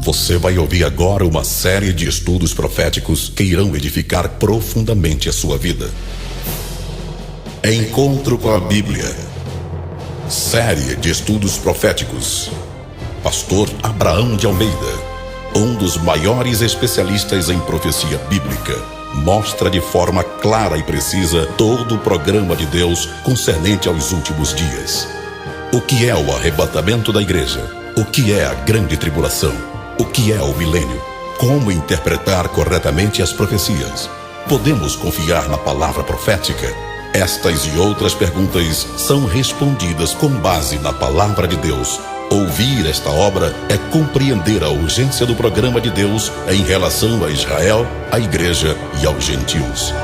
Você vai ouvir agora uma série de estudos proféticos que irão edificar profundamente a sua vida. Encontro com a Bíblia. Série de estudos proféticos. Pastor Abraão de Almeida, um dos maiores especialistas em profecia bíblica, mostra de forma clara e precisa todo o programa de Deus concernente aos últimos dias. O que é o arrebatamento da igreja? O que é a grande tribulação? O que é o milênio? Como interpretar corretamente as profecias? Podemos confiar na palavra profética? Estas e outras perguntas são respondidas com base na palavra de Deus. Ouvir esta obra é compreender a urgência do programa de Deus em relação a Israel, a igreja e aos gentios.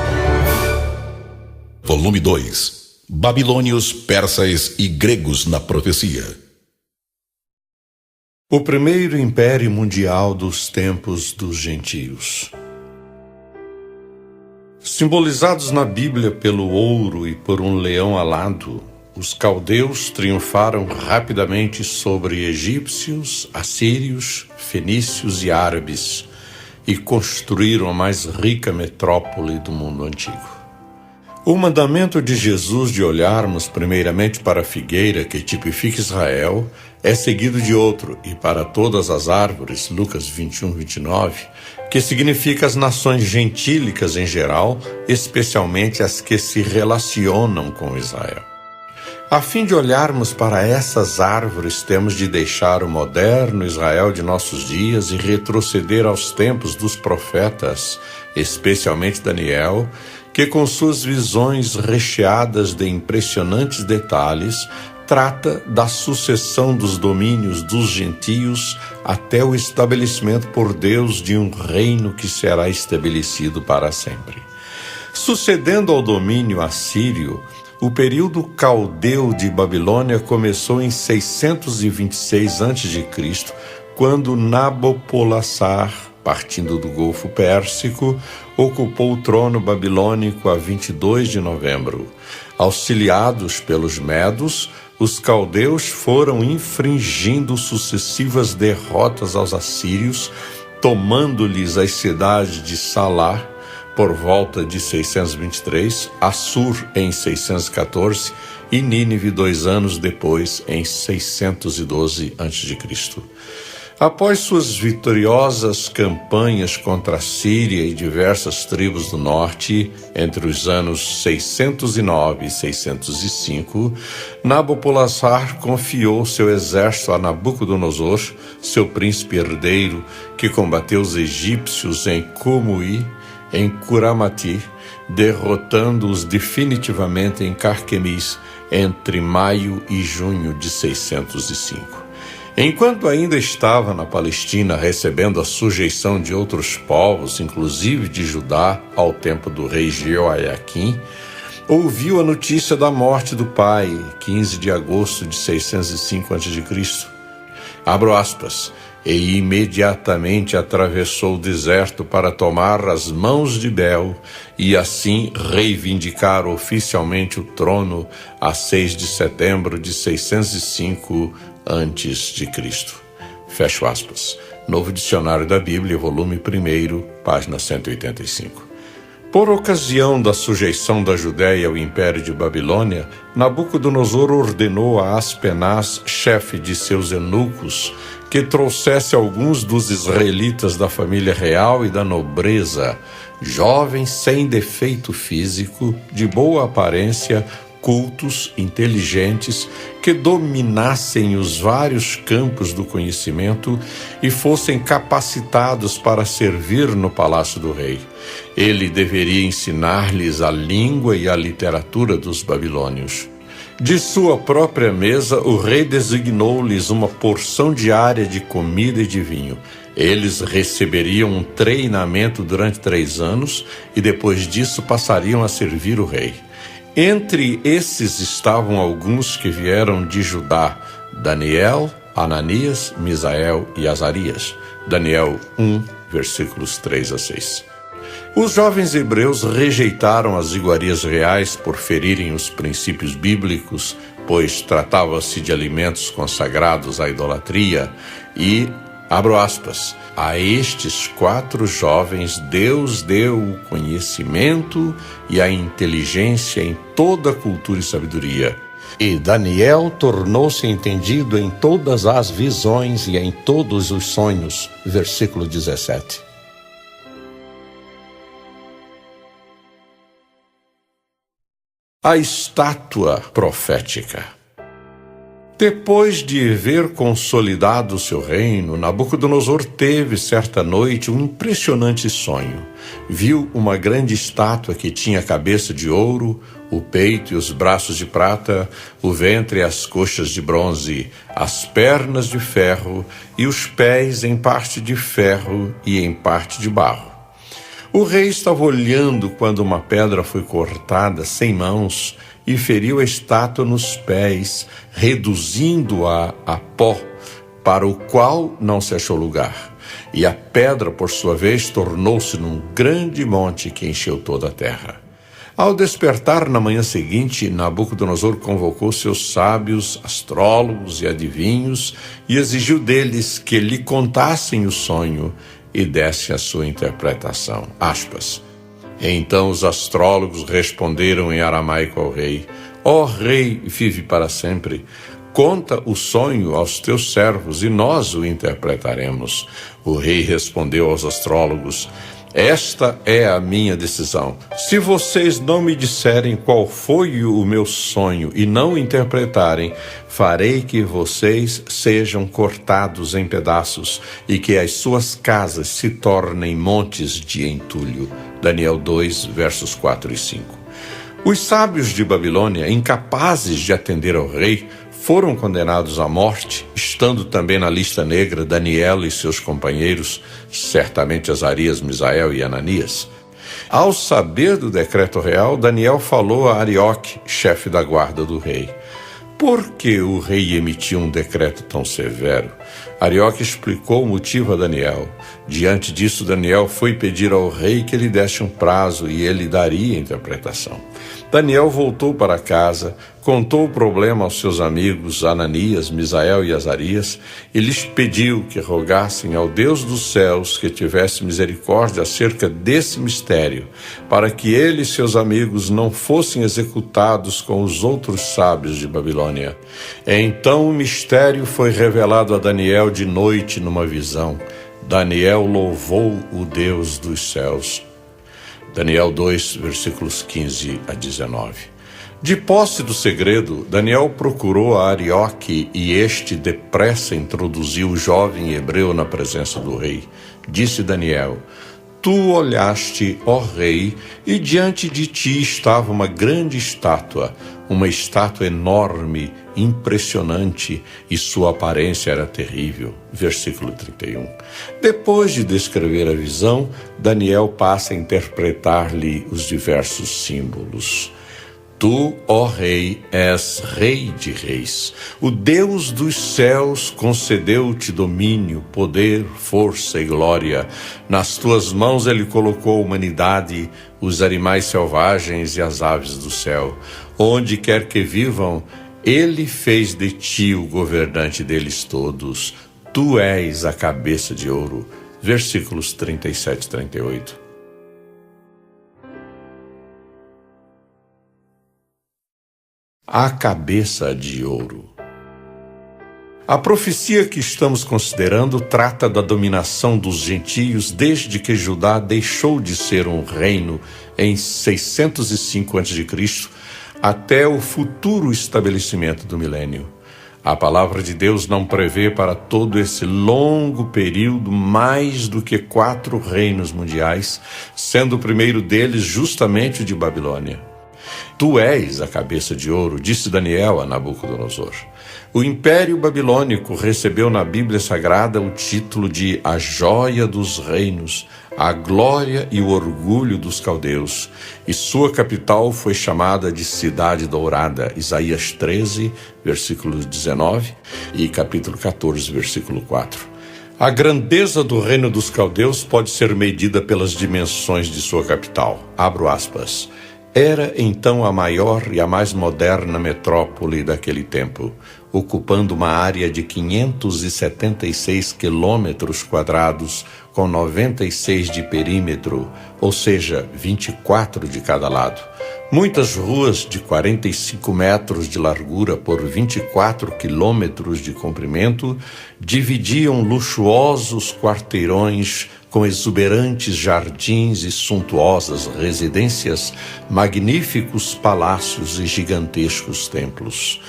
Volume 2. Babilônios, persas e gregos na profecia. O primeiro império mundial dos tempos dos gentios. Simbolizados na Bíblia pelo ouro e por um leão alado, os caldeus triunfaram rapidamente sobre egípcios, assírios, fenícios e árabes e construíram a mais rica metrópole do mundo antigo. O mandamento de Jesus de olharmos primeiramente para a figueira que tipifica Israel é seguido de outro, e para todas as árvores, Lucas 21, 29, que significa as nações gentílicas em geral, especialmente as que se relacionam com Israel. A fim de olharmos para essas árvores, temos de deixar o moderno Israel de nossos dias e retroceder aos tempos dos profetas, especialmente Daniel, que com suas visões recheadas de impressionantes detalhes, trata da sucessão dos domínios dos gentios até o estabelecimento por Deus de um reino que será estabelecido para sempre. Sucedendo ao domínio assírio, o período caldeu de Babilônia começou em 626 a.C., quando Nabopolassar, partindo do Golfo Pérsico, ocupou o trono babilônico a 22 de novembro. Auxiliados pelos medos, os caldeus foram infringindo sucessivas derrotas aos assírios, tomando-lhes as cidades de Salá, por volta de 623, Assur em 614 e Nínive 2 anos depois, em 612 a.C. Após suas vitoriosas campanhas contra a Síria e diversas tribos do norte, entre os anos 609 e 605, Nabopolassar confiou seu exército a Nabucodonosor, seu príncipe herdeiro, que combateu os egípcios em Cumuí, em Curamati, derrotando-os definitivamente em Carquemis, entre maio e junho de 605. Enquanto ainda estava na Palestina recebendo a sujeição de outros povos, inclusive de Judá, ao tempo do rei Jeoiaquim, ouviu a notícia da morte do pai, 15 de agosto de 605 a.C. Abro aspas. E imediatamente atravessou o deserto para tomar as mãos de Bel e assim reivindicar oficialmente o trono a 6 de setembro de 605 a.C. Fecho aspas. Novo Dicionário da Bíblia, volume 1, página 185. Por ocasião da sujeição da Judéia ao Império de Babilônia, Nabucodonosor ordenou a Aspenaz, chefe de seus eunucos, que trouxesse alguns dos israelitas da família real e da nobreza, jovens sem defeito físico, de boa aparência, cultos, inteligentes, que dominassem os vários campos do conhecimento e fossem capacitados para servir no palácio do rei. Ele deveria ensinar-lhes a língua e a literatura dos babilônios. De sua própria mesa, o rei designou-lhes uma porção diária de comida e de vinho. Eles receberiam um treinamento durante 3 anos e depois disso passariam a servir o rei. Entre esses estavam alguns que vieram de Judá: Daniel, Ananias, Misael e Azarias. Daniel 1, versículos 3 a 6. Os jovens hebreus rejeitaram as iguarias reais por ferirem os princípios bíblicos, pois tratava-se de alimentos consagrados à idolatria, e Abro aspas. A estes 4 jovens Deus deu o conhecimento e a inteligência em toda a cultura e sabedoria. E Daniel tornou-se entendido em todas as visões e em todos os sonhos. Versículo 17. A estátua profética. Depois de ver consolidado o seu reino, Nabucodonosor teve, certa noite, um impressionante sonho. Viu uma grande estátua que tinha a cabeça de ouro, o peito e os braços de prata, o ventre e as coxas de bronze, as pernas de ferro e os pés em parte de ferro e em parte de barro. O rei estava olhando quando uma pedra foi cortada sem mãos e feriu a estátua nos pés, reduzindo-a a pó, para o qual não se achou lugar. E a pedra, por sua vez, tornou-se num grande monte que encheu toda a terra. Ao despertar na manhã seguinte, Nabucodonosor convocou seus sábios, astrólogos e adivinhos e exigiu deles que lhe contassem o sonho e desse a sua interpretação. Aspas. Então os astrólogos responderam em aramaico ao rei: Ó rei, vive para sempre. Conta o sonho aos teus servos e nós o interpretaremos. O rei respondeu aos astrólogos: Esta é a minha decisão. Se vocês não me disserem qual foi o meu sonho e não o interpretarem, farei que vocês sejam cortados em pedaços e que as suas casas se tornem montes de entulho. Daniel 2, versos 4 e 5. Os sábios de Babilônia, incapazes de atender ao rei, foram condenados à morte, estando também na lista negra Daniel e seus companheiros, certamente Azarias, Misael e Ananias. Ao saber do decreto real, Daniel falou a Arioque, chefe da guarda do rei. Por que o rei emitiu um decreto tão severo? Arioque explicou o motivo a Daniel. Diante disso, Daniel foi pedir ao rei que lhe desse um prazo e ele daria a interpretação. Daniel voltou para casa, contou o problema aos seus amigos Ananias, Misael e Azarias e lhes pediu que rogassem ao Deus dos céus que tivesse misericórdia acerca desse mistério, para que ele e seus amigos não fossem executados com os outros sábios de Babilônia. Então o mistério foi revelado a Daniel de noite numa visão. Daniel louvou o Deus dos céus. Daniel 2, versículos 15 a 19. De posse do segredo, Daniel procurou a Arioque e este depressa introduziu o jovem hebreu na presença do rei. Disse Daniel: Tu olhaste, ó rei, e diante de ti estava uma grande estátua, uma estátua enorme, impressionante, e sua aparência era terrível. Versículo 31. Depois de descrever a visão, Daniel passa a interpretar-lhe os diversos símbolos. Tu, ó rei, és rei de reis. O Deus dos céus concedeu-te domínio, poder, força e glória. Nas tuas mãos ele colocou a humanidade, os animais selvagens e as aves do céu. Onde quer que vivam, ele fez de ti o governante deles todos. Tu és a cabeça de ouro. Versículos 37 e 38. A cabeça de ouro. A profecia que estamos considerando trata da dominação dos gentios desde que Judá deixou de ser um reino em 605 a.C. até o futuro estabelecimento do milênio. A palavra de Deus não prevê para todo esse longo período mais do que 4 reinos mundiais, sendo o primeiro deles justamente o de Babilônia. Tu és a cabeça de ouro, disse Daniel a Nabucodonosor. O Império Babilônico recebeu na Bíblia Sagrada o título de a joia dos reinos, a glória e o orgulho dos caldeus, e sua capital foi chamada de Cidade Dourada, Isaías 13, versículo 19 e capítulo 14, versículo 4. A grandeza do reino dos caldeus pode ser medida pelas dimensões de sua capital. Abro aspas. Era então a maior e a mais moderna metrópole daquele tempo, ocupando uma área de 576 quilômetros quadrados, com 96 de perímetro, ou seja, 24 de cada lado. Muitas ruas de 45 metros de largura por 24 quilômetros de comprimento dividiam luxuosos quarteirões com exuberantes jardins e suntuosas residências, magníficos palácios e gigantescos templos.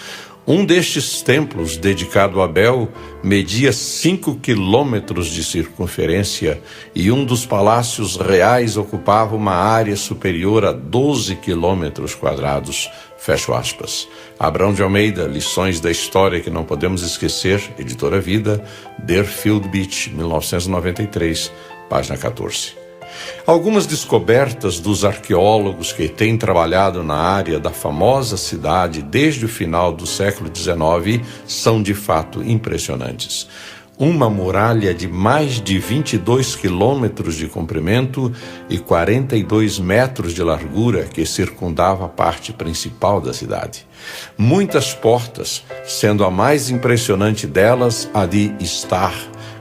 Um destes templos, dedicado a Bel, media 5 quilômetros de circunferência e um dos palácios reais ocupava uma área superior a 12 quilômetros quadrados. Fecho aspas. Abrão de Almeida, Lições da História que Não Podemos Esquecer, Editora Vida, Deerfield Beach, 1993, página 14. Algumas descobertas dos arqueólogos que têm trabalhado na área da famosa cidade desde o final do século XIX são de fato impressionantes. Uma muralha de mais de 22 quilômetros de comprimento e 42 metros de largura que circundava a parte principal da cidade. Muitas portas, sendo a mais impressionante delas a de Star,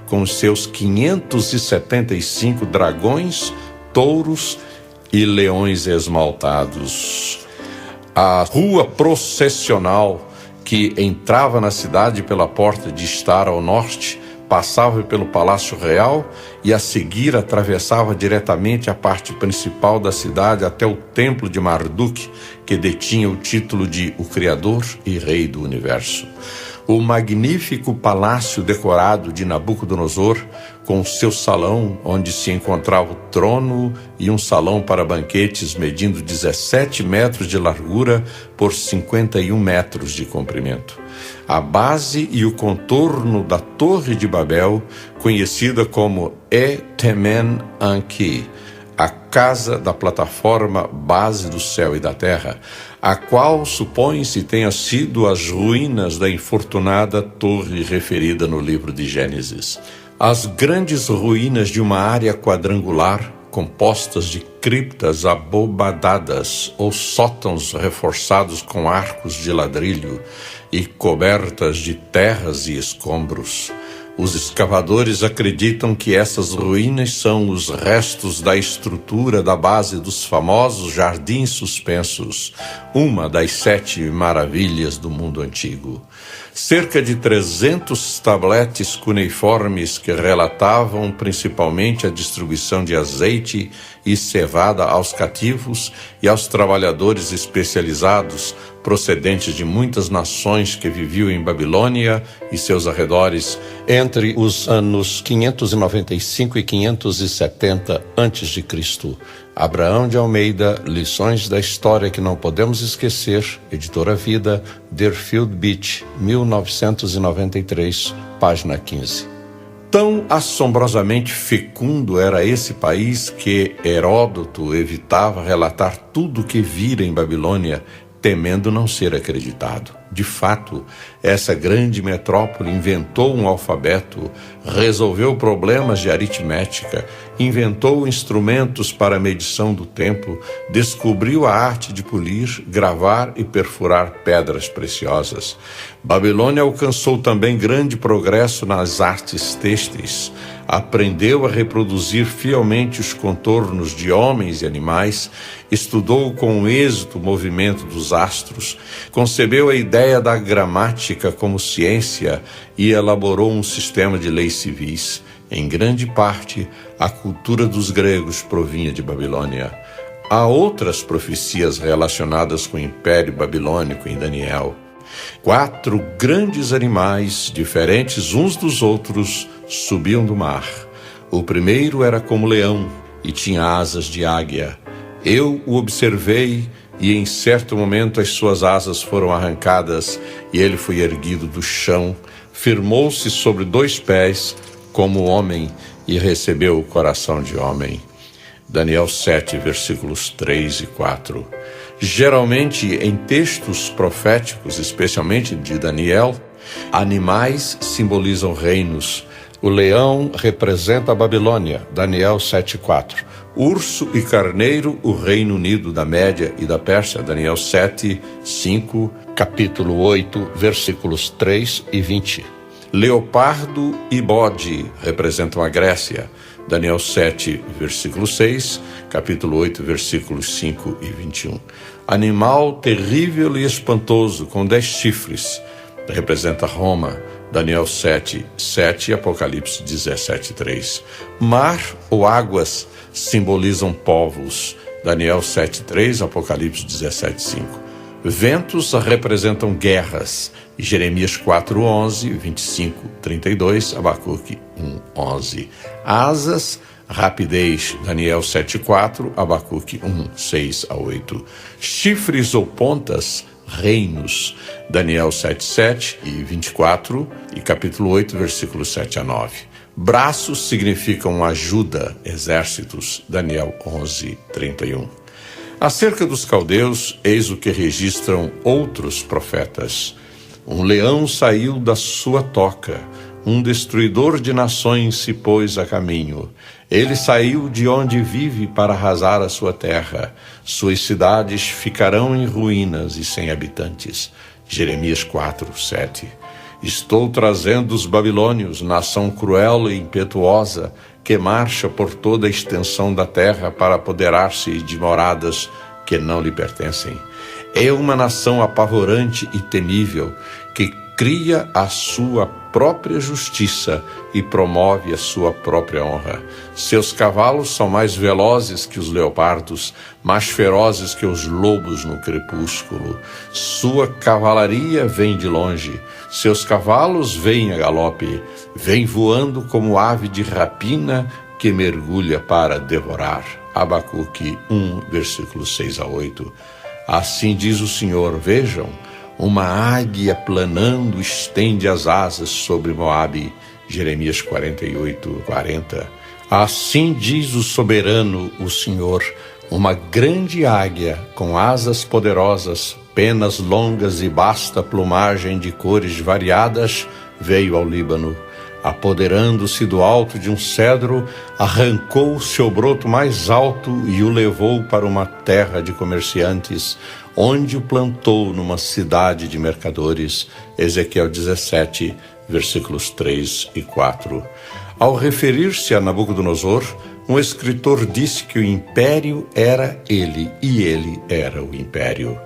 com seus 575 dragões, touros e leões esmaltados. A rua processional que entrava na cidade pela porta de Star ao norte, passava pelo Palácio Real e a seguir atravessava diretamente a parte principal da cidade até o Templo de Marduk, que detinha o título de o Criador e Rei do Universo. O magnífico palácio decorado de Nabucodonosor, com seu salão onde se encontrava o trono e um salão para banquetes medindo 17 metros de largura por 51 metros de comprimento. A base e o contorno da Torre de Babel, conhecida como Temen Anki, a casa da plataforma base do céu e da terra, a qual supõe-se tenha sido as ruínas da infortunada torre referida no livro de Gênesis. As grandes ruínas de uma área quadrangular, compostas de criptas abobadadas ou sótãos reforçados com arcos de ladrilho e cobertas de terras e escombros. Os escavadores acreditam que essas ruínas são os restos da estrutura da base dos famosos Jardins Suspensos, uma das 7 maravilhas do mundo antigo. Cerca de 300 tabletes cuneiformes que relatavam principalmente a distribuição de azeite e cevada aos cativos e aos trabalhadores especializados procedentes de muitas nações que viviam em Babilônia e seus arredores entre os anos 595 e 570 a.C. Abraão de Almeida, Lições da História que Não Podemos Esquecer, Editora Vida, Deerfield Beach, 1993, página 15. Tão assombrosamente fecundo era esse país que Heródoto evitava relatar tudo o que vira em Babilônia, temendo não ser acreditado. De fato, essa grande metrópole inventou um alfabeto, resolveu problemas de aritmética, inventou instrumentos para a medição do tempo, descobriu a arte de polir, gravar e perfurar pedras preciosas. Babilônia alcançou também grande progresso nas artes têxteis, aprendeu a reproduzir fielmente os contornos de homens e animais, estudou com êxito o movimento dos astros, concebeu a ideia da gramática como ciência e elaborou um sistema de leis civis. Em grande parte, a cultura dos gregos provinha de Babilônia. Há outras profecias relacionadas com o Império Babilônico em Daniel. 4 grandes animais, diferentes uns dos outros, subiam do mar. O primeiro era como leão e tinha asas de águia. Eu o observei e em certo momento as suas asas foram arrancadas e ele foi erguido do chão, firmou-se sobre 2 pés como homem e recebeu o coração de homem. Daniel 7, versículos 3 e 4. Geralmente, em textos proféticos, especialmente de Daniel, animais simbolizam reinos. O leão representa a Babilônia, Daniel 7,4. Urso e carneiro, o Reino Unido da Média e da Pérsia, Daniel 7, 5, capítulo 8, versículos 3 e 20. Leopardo e bode representam a Grécia, Daniel 7, versículo 6, capítulo 8, versículos 5 e 21. Animal terrível e espantoso, com 10 chifres, representa Roma, Daniel 7, 7, Apocalipse 17, 3. Mar ou águas simbolizam povos, Daniel 7, 3, Apocalipse 17, 5. Ventos representam guerras, Jeremias 4, 11, 25, 32, Abacuque 1, 11. Asas, rapidez, Daniel 7, 4, Abacuque 1, 6 a 8. Chifres ou pontas, reinos, Daniel 7, 7 e 24 e capítulo 8, versículos 7 a 9. Braços significam ajuda, exércitos, Daniel 11, 31. Acerca dos caldeus, eis o que registram outros profetas. Um leão saiu da sua toca, um destruidor de nações se pôs a caminho. Ele saiu de onde vive para arrasar a sua terra. Suas cidades ficarão em ruínas e sem habitantes. Jeremias 4, 7. Estou trazendo os babilônios, nação cruel e impetuosa, que marcha por toda a extensão da terra para apoderar-se de moradas que não lhe pertencem. É uma nação apavorante e temível, que cria a sua própria justiça e promove a sua própria honra. Seus cavalos são mais velozes que os leopardos, mais ferozes que os lobos no crepúsculo. Sua cavalaria vem de longe, seus cavalos vêm a galope, vem voando como ave de rapina que mergulha para devorar. Abacuque 1, versículos 6 a 8. Assim diz o Senhor, vejam, uma águia planando estende as asas sobre Moabe, Jeremias 48, 40. Assim diz o soberano, o Senhor, uma grande águia com asas poderosas, penas longas e vasta plumagem de cores variadas, veio ao Líbano. Apoderando-se do alto de um cedro, arrancou o seu broto mais alto e o levou para uma terra de comerciantes, onde o plantou numa cidade de mercadores. Ezequiel 17, versículos 3 e 4. Ao referir-se a Nabucodonosor, um escritor disse que o império era ele e ele era o império.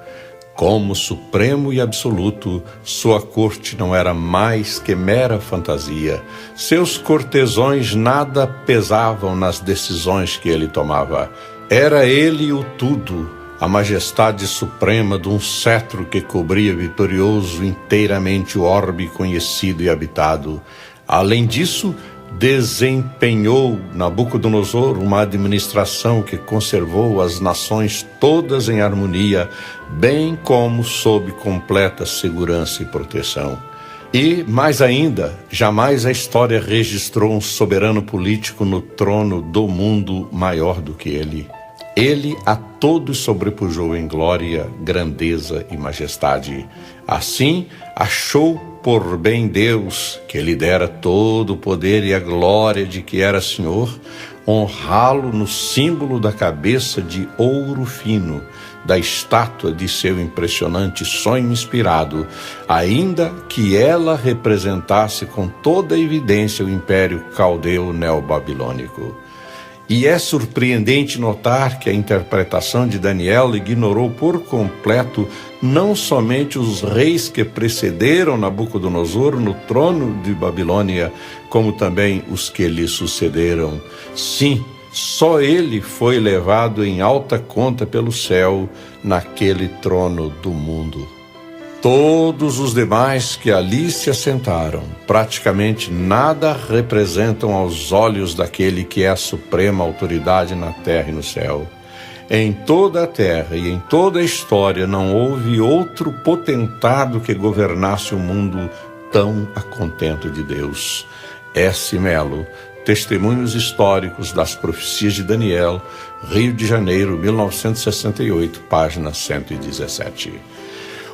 Como supremo e absoluto, sua corte não era mais que mera fantasia. Seus cortesões nada pesavam nas decisões que ele tomava. Era ele o tudo, a majestade suprema de um cetro que cobria vitorioso inteiramente o orbe conhecido e habitado. Além disso, desempenhou Nabucodonosor uma administração que conservou as nações todas em harmonia, bem como sob completa segurança e proteção. E, mais ainda, jamais a história registrou um soberano político no trono do mundo maior do que ele. Ele a todos sobrepujou em glória, grandeza e majestade. Assim, achou por bem Deus, que lhe dera todo o poder e a glória de que era Senhor, honrá-lo no símbolo da cabeça de ouro fino, da estátua de seu impressionante sonho inspirado, ainda que ela representasse com toda evidência o império caldeu neobabilônico. E é surpreendente notar que a interpretação de Daniel ignorou por completo não somente os reis que precederam Nabucodonosor no trono de Babilônia, como também os que lhe sucederam. Sim, só ele foi levado em alta conta pelo céu naquele trono do mundo. Todos os demais que ali se assentaram, praticamente nada representam aos olhos daquele que é a suprema autoridade na terra e no céu. Em toda a terra e em toda a história não houve outro potentado que governasse o mundo tão a contento de Deus. S. Melo, Testemunhos Históricos das Profecias de Daniel, Rio de Janeiro, 1968, página 117.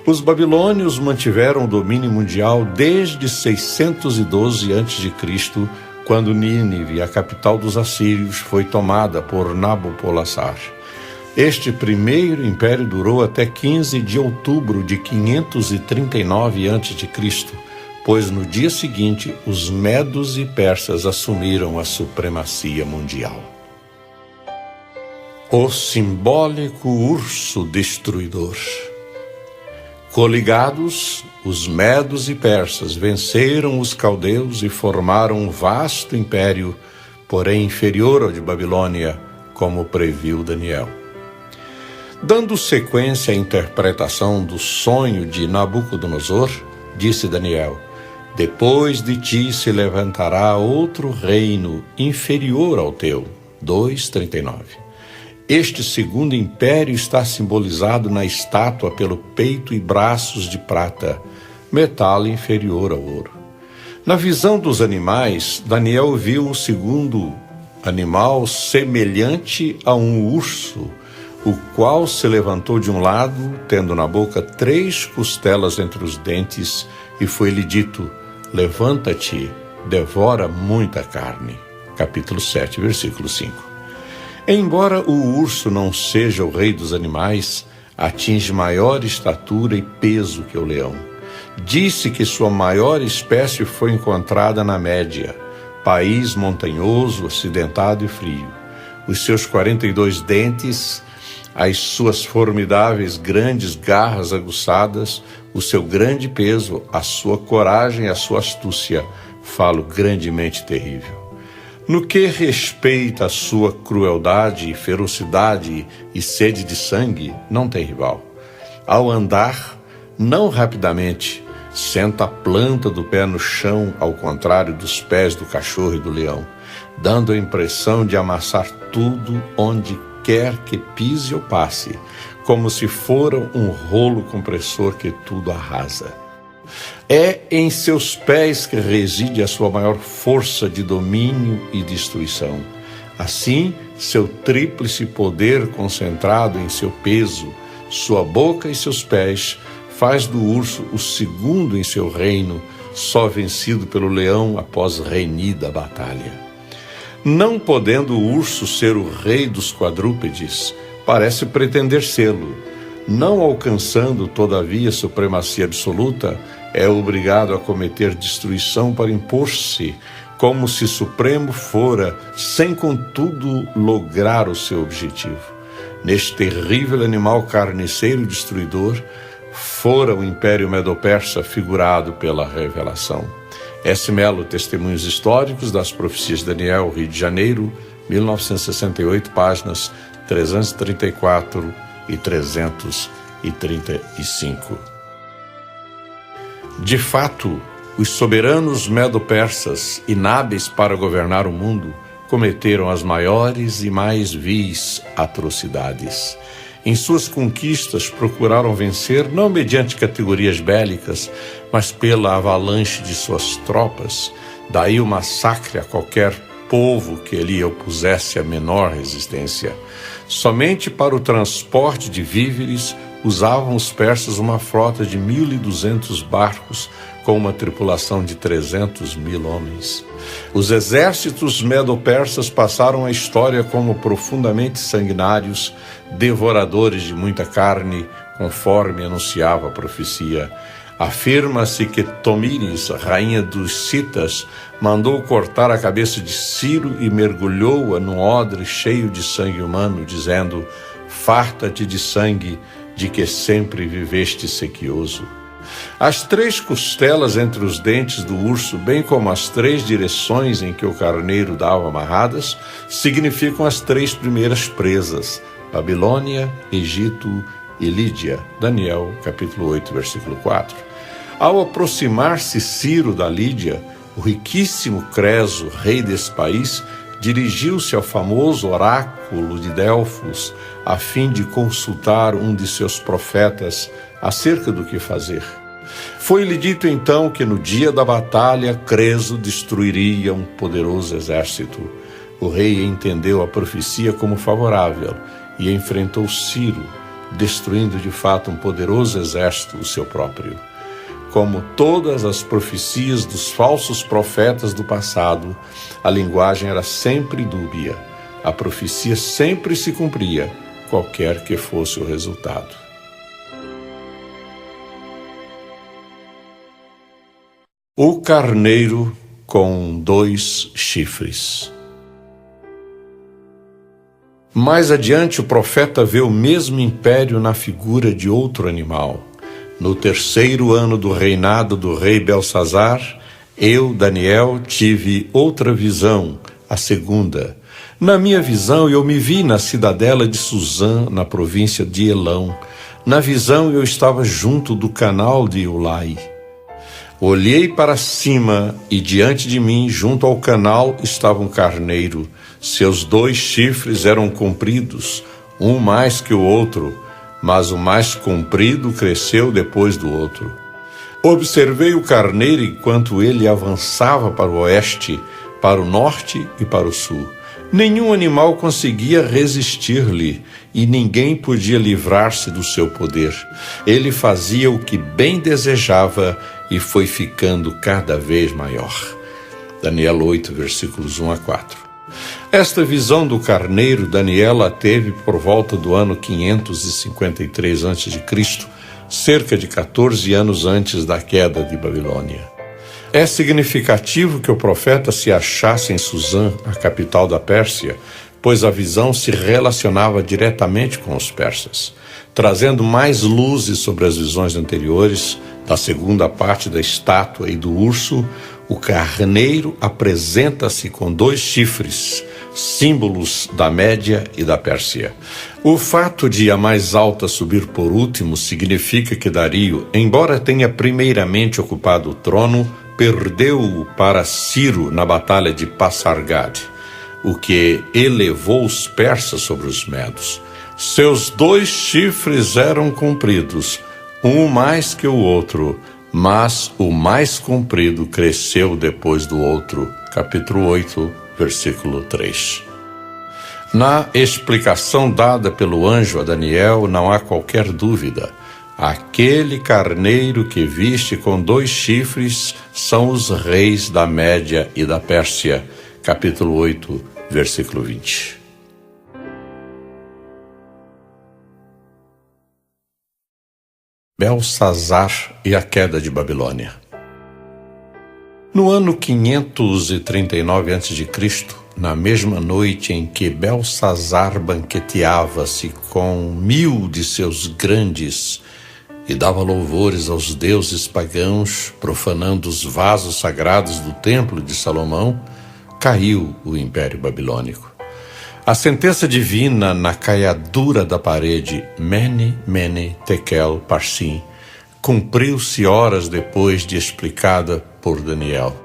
Os babilônios mantiveram o domínio mundial desde 612 a.C., quando Nínive, a capital dos assírios, foi tomada por Nabopolassar. Este primeiro império durou até 15 de outubro de 539 a.C., pois no dia seguinte os medos e persas assumiram a supremacia mundial. O simbólico urso destruidor. Coligados, os medos e persas venceram os caldeus e formaram um vasto império, porém inferior ao de Babilônia, como previu Daniel. Dando sequência à interpretação do sonho de Nabucodonosor, disse Daniel: depois de ti se levantará outro reino inferior ao teu. 2:39. Este segundo império está simbolizado na estátua pelo peito e braços de prata, metal inferior ao ouro. Na visão dos animais, Daniel viu um segundo animal semelhante a um urso, o qual se levantou de um lado, tendo na boca 3 costelas entre os dentes, e foi-lhe dito: levanta-te, devora muita carne. Capítulo 7, versículo 5. Embora o urso não seja o rei dos animais, atinge maior estatura e peso que o leão. Disse que sua maior espécie foi encontrada na Média, país montanhoso, acidentado e frio. Os seus 42 dentes, as suas formidáveis grandes garras aguçadas, o seu grande peso, a sua coragem e a sua astúcia, falo grandemente terrível. No que respeita à sua crueldade, ferocidade e sede de sangue, não tem rival. Ao andar, não rapidamente, senta a planta do pé no chão, ao contrário dos pés do cachorro e do leão, dando a impressão de amassar tudo onde quer que pise ou passe, como se fora um rolo compressor que tudo arrasa. É em seus pés que reside a sua maior força de domínio e destruição. Assim, seu tríplice poder concentrado em seu peso, sua boca e seus pés, faz do urso o segundo em seu reino, só vencido pelo leão após renhida a batalha. Não podendo o urso ser o rei dos quadrúpedes, parece pretender sê-lo. Não alcançando, todavia, supremacia absoluta, é obrigado a cometer destruição para impor-se, como se supremo fora, sem contudo lograr o seu objetivo. Neste terrível animal carniceiro e destruidor, fora o Império Medo-Persa figurado pela revelação. S. Melo, Testemunhos Históricos das Profecias de Daniel, Rio de Janeiro, 1968, páginas 334 e 335. De fato, os soberanos medo-persas, inábeis para governar o mundo, cometeram as maiores e mais vis atrocidades. Em suas conquistas, procuraram vencer não mediante categorias bélicas, mas pela avalanche de suas tropas. Daí o massacre a qualquer povo que lhe opusesse a menor resistência. Somente para o transporte de víveres usavam os persas uma frota de 1.200 barcos com uma tripulação de 300.000 homens. Os exércitos medo-persas passaram a história como profundamente sanguinários, devoradores de muita carne, conforme anunciava a profecia. Afirma-se que Tomíris, rainha dos Citas, mandou cortar a cabeça de Ciro e mergulhou-a num odre cheio de sangue humano, dizendo: farta-te de sangue, de que sempre viveste sequioso. As 3 costelas entre os dentes do urso, bem como as 3 direções em que o carneiro dava amarradas, significam as 3 primeiras presas: Babilônia, Egito e Lídia. Daniel, capítulo 8, versículo 4. Ao aproximar-se Ciro da Lídia, o riquíssimo Creso, rei desse país, dirigiu-se ao famoso oráculo de Delfos a fim de consultar um de seus profetas acerca do que fazer. Foi-lhe dito então que no dia da batalha Creso destruiria um poderoso exército. O rei entendeu a profecia como favorável e enfrentou Ciro, destruindo de fato um poderoso exército, o seu próprio. como todas as profecias dos falsos profetas do passado, a linguagem era sempre dúbia. A profecia sempre se cumpria, qualquer que fosse o resultado. O carneiro com 2 chifres. Mais adiante, o profeta vê o mesmo império na figura de outro animal. No 3º ano do reinado do rei Belsazar, eu, Daniel, tive outra visão, a 2ª. Na minha visão, eu me vi na cidadela de Suzã, na província de Elão. Na visão, eu estava junto do canal de Ulai. Olhei para cima e diante de mim, junto ao canal, estava um carneiro. Seus 2 chifres eram compridos, um mais que o outro, mas o mais comprido cresceu depois do outro. Observei o carneiro enquanto ele avançava para o oeste, para o norte e para o sul. Nenhum animal conseguia resistir-lhe e ninguém podia livrar-se do seu poder. Ele fazia o que bem desejava e foi ficando cada vez maior. Daniel 8, versículos 1 a 4. Esta visão do carneiro, Daniel a teve por volta do ano 553 a.C., cerca de 14 anos antes da queda de Babilônia. É significativo que o profeta se achasse em Suzã, a capital da Pérsia, pois a visão se relacionava diretamente com os persas. Trazendo mais luzes sobre as visões anteriores, da segunda parte da estátua e do urso, o carneiro apresenta-se com 2 chifres, símbolos da Média e da Pérsia. O fato de a mais alta subir por último significa que Dario, embora tenha primeiramente ocupado o trono, perdeu-o para Ciro na batalha de Passargad, o que elevou os persas sobre os medos. Seus 2 chifres eram compridos, um mais que o outro, mas o mais comprido cresceu depois do outro. Capítulo 8, versículo 3. Na explicação dada pelo anjo a Daniel, não há qualquer dúvida. Aquele carneiro que viste com 2 chifres são os reis da Média e da Pérsia. Capítulo 8, versículo 20. Belsazar e a queda de Babilônia. No ano 539 a.C., na mesma noite em que Belsazar banqueteava-se com 1000 de seus grandes e dava louvores aos deuses pagãos, profanando os vasos sagrados do templo de Salomão, caiu o Império Babilônico. A sentença divina na caiadura da parede, Mene, Mene, Tekel, Parsim, cumpriu-se horas depois de explicada por Daniel.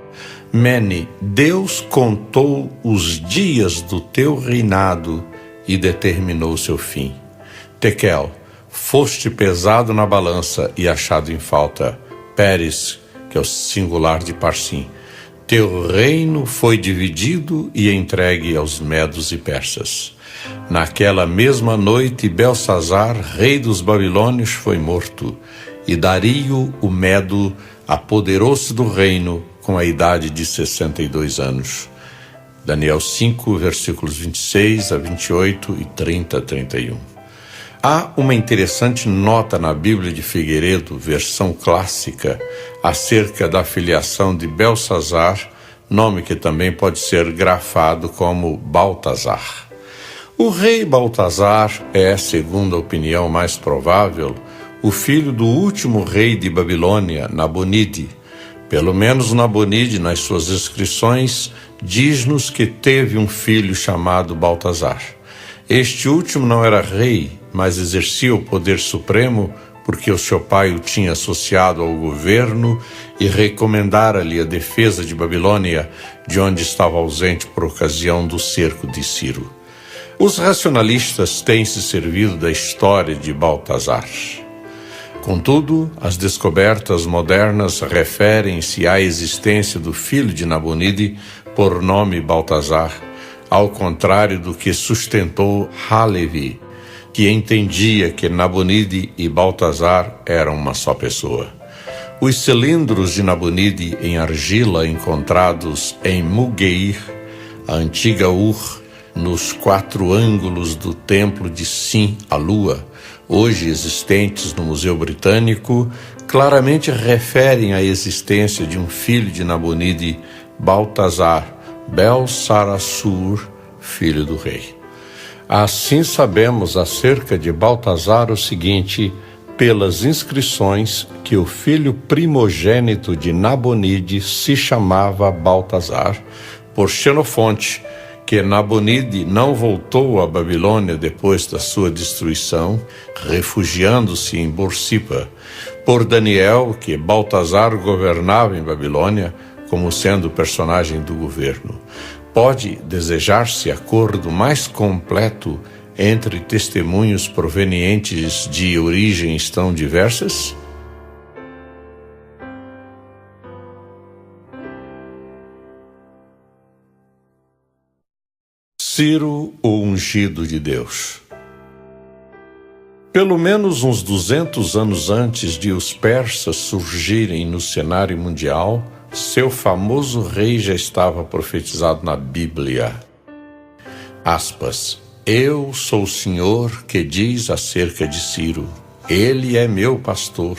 Mene, Deus contou os dias do teu reinado e determinou seu fim. Tekel, foste pesado na balança e achado em falta. Pérez, que é o singular de Parsim, teu reino foi dividido e entregue aos medos e persas. Naquela mesma noite, Belsazar, rei dos babilônios, foi morto, e Dario, o medo, apoderou-se do reino com a idade de 62 anos. Daniel 5, versículos 26 a 28 e 30 a 31. Há uma interessante nota na Bíblia de Figueiredo, versão clássica, acerca da filiação de Belsazar, nome que também pode ser grafado como Baltazar. O rei Baltazar é, segundo a opinião mais provável, o filho do último rei de Babilônia, Nabonide. Pelo menos Nabonide, nas suas inscrições, diz-nos que teve um filho chamado Baltazar. Este último não era rei, mas exercia o poder supremo porque o seu pai o tinha associado ao governo e recomendara-lhe a defesa de Babilônia, de onde estava ausente por ocasião do cerco de Ciro. Os racionalistas têm se servido da história de Baltazar. Contudo, as descobertas modernas referem-se à existência do filho de Nabonide, por nome Baltazar, ao contrário do que sustentou Halevi, que entendia que Nabonide e Baltazar eram uma só pessoa. Os cilindros de Nabonide em argila encontrados em Mugeir, a antiga Ur, nos 4 ângulos do templo de Sin, a Lua, hoje existentes no Museu Britânico, claramente referem à existência de um filho de Nabonide, Baltazar, Bel-Sarassur, filho do rei. Assim sabemos acerca de Baltazar o seguinte, pelas inscrições, que o filho primogênito de Nabonide se chamava Baltazar, por Xenofonte, que Nabonide não voltou à Babilônia depois da sua destruição, refugiando-se em Borsippa, por Daniel, que Baltazar governava em Babilônia, como sendo o personagem do governo. Pode desejar-se acordo mais completo entre testemunhos provenientes de origens tão diversas? Ciro, o ungido de Deus. Pelo menos uns 200 anos antes de os persas surgirem no cenário mundial, seu famoso rei já estava profetizado na Bíblia. Aspas. Eu sou o Senhor que diz acerca de Ciro. Ele é meu pastor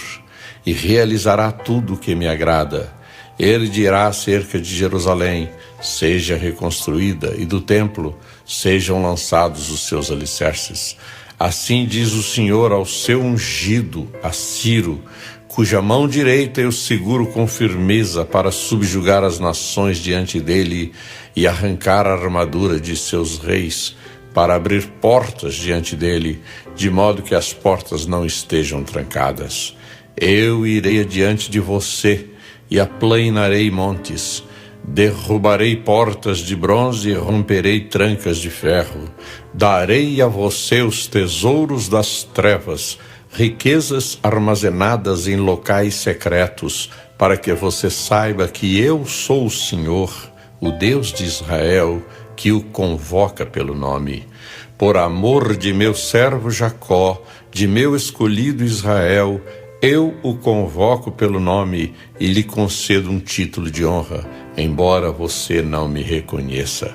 e realizará tudo o que me agrada. Ele dirá acerca de Jerusalém, seja reconstruída, e do templo, sejam lançados os seus alicerces. Assim diz o Senhor ao seu ungido, a Ciro, cuja mão direita eu seguro com firmeza para subjugar as nações diante dele e arrancar a armadura de seus reis, para abrir portas diante dele, de modo que as portas não estejam trancadas. Eu irei adiante de você e aplanarei montes, derrubarei portas de bronze e romperei trancas de ferro. Darei a você os tesouros das trevas, riquezas armazenadas em locais secretos, para que você saiba que eu sou o Senhor, o Deus de Israel, que o convoca pelo nome. Por amor de meu servo Jacó, de meu escolhido Israel, eu o convoco pelo nome e lhe concedo um título de honra, embora você não me reconheça.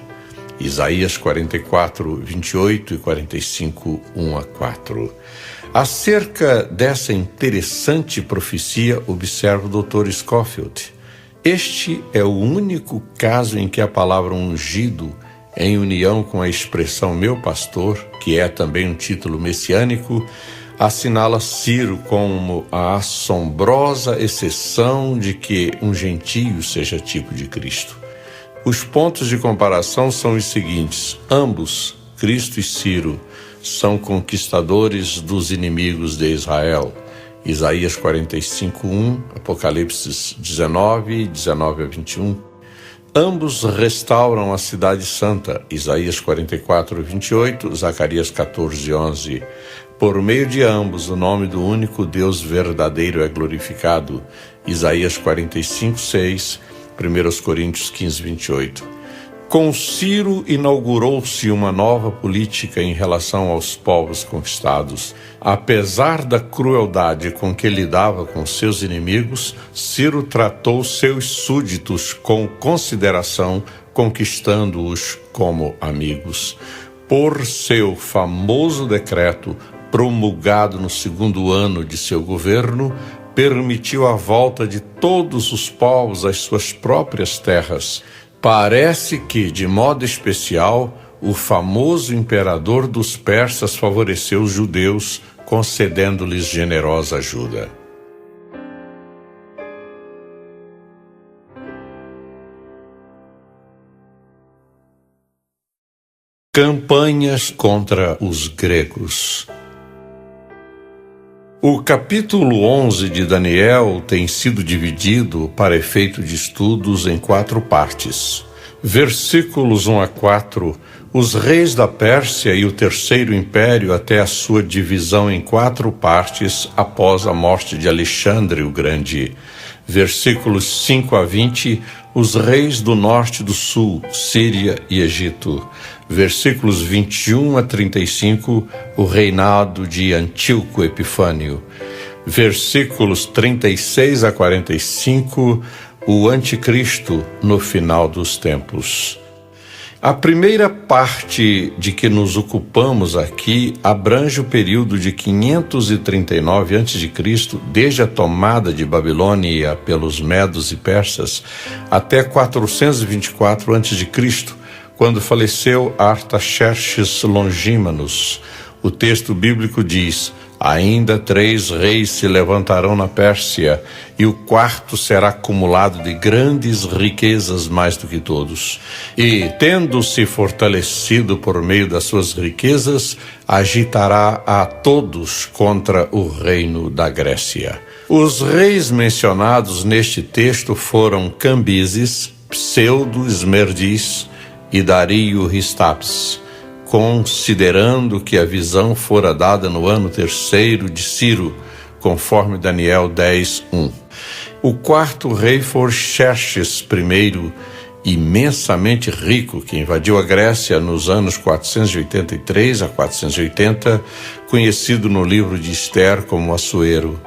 Isaías 44, 28 e 45, 1-4. Acerca dessa interessante profecia, observa o Dr. Scofield. Este é o único caso em que a palavra ungido, em união com a expressão meu pastor, que é também um título messiânico, assinala Ciro como a assombrosa exceção de que um gentio seja tipo de Cristo. Os pontos de comparação são os seguintes: ambos, Cristo e Ciro, são conquistadores dos inimigos de Israel. Isaías 45:1, Apocalipse 19, 19-21. Ambos restauram a cidade santa, Isaías 44:28, Zacarias 14:11. Por meio de ambos, o nome do único Deus verdadeiro é glorificado, Isaías 45:6, 1 Coríntios 15:28. Com Ciro inaugurou-se uma nova política em relação aos povos conquistados. Apesar da crueldade com que lidava com seus inimigos, Ciro tratou seus súditos com consideração, conquistando-os como amigos. Por seu famoso decreto, promulgado no 2º ano de seu governo, permitiu a volta de todos os povos às suas próprias terras. Parece que, de modo especial, o famoso imperador dos persas favoreceu os judeus, concedendo-lhes generosa ajuda. Campanhas contra os gregos. O capítulo 11 de Daniel tem sido dividido, para efeito de estudos, em 4 partes. Versículos 1-4, os reis da Pérsia e o Terceiro Império até a sua divisão em 4 partes após a morte de Alexandre o Grande. Versículos 5-20, os reis do norte e do sul, Síria e Egito. Versículos 21-35, o reinado de Antíoco Epifânio. versículos 36 a 45, o Anticristo no final dos tempos. A primeira parte de que nos ocupamos aqui abrange o período de 539 a.C., desde a tomada de Babilônia pelos medos e persas, até 424 a.C., quando faleceu Artaxerxes Longímanos. O texto bíblico diz: ainda 3 reis se levantarão na Pérsia, e o quarto será acumulado de grandes riquezas mais do que todos. E, tendo-se fortalecido por meio das suas riquezas, agitará a todos contra o reino da Grécia. Os reis mencionados neste texto foram Cambises, Pseudo-Esmerdis e Dario Ristapes, considerando que a visão fora dada no ano 3º de Ciro, conforme Daniel 10:1. O quarto rei foi Xerxes I, imensamente rico, que invadiu a Grécia nos anos 483 a 480, conhecido no livro de Ester como Assuero.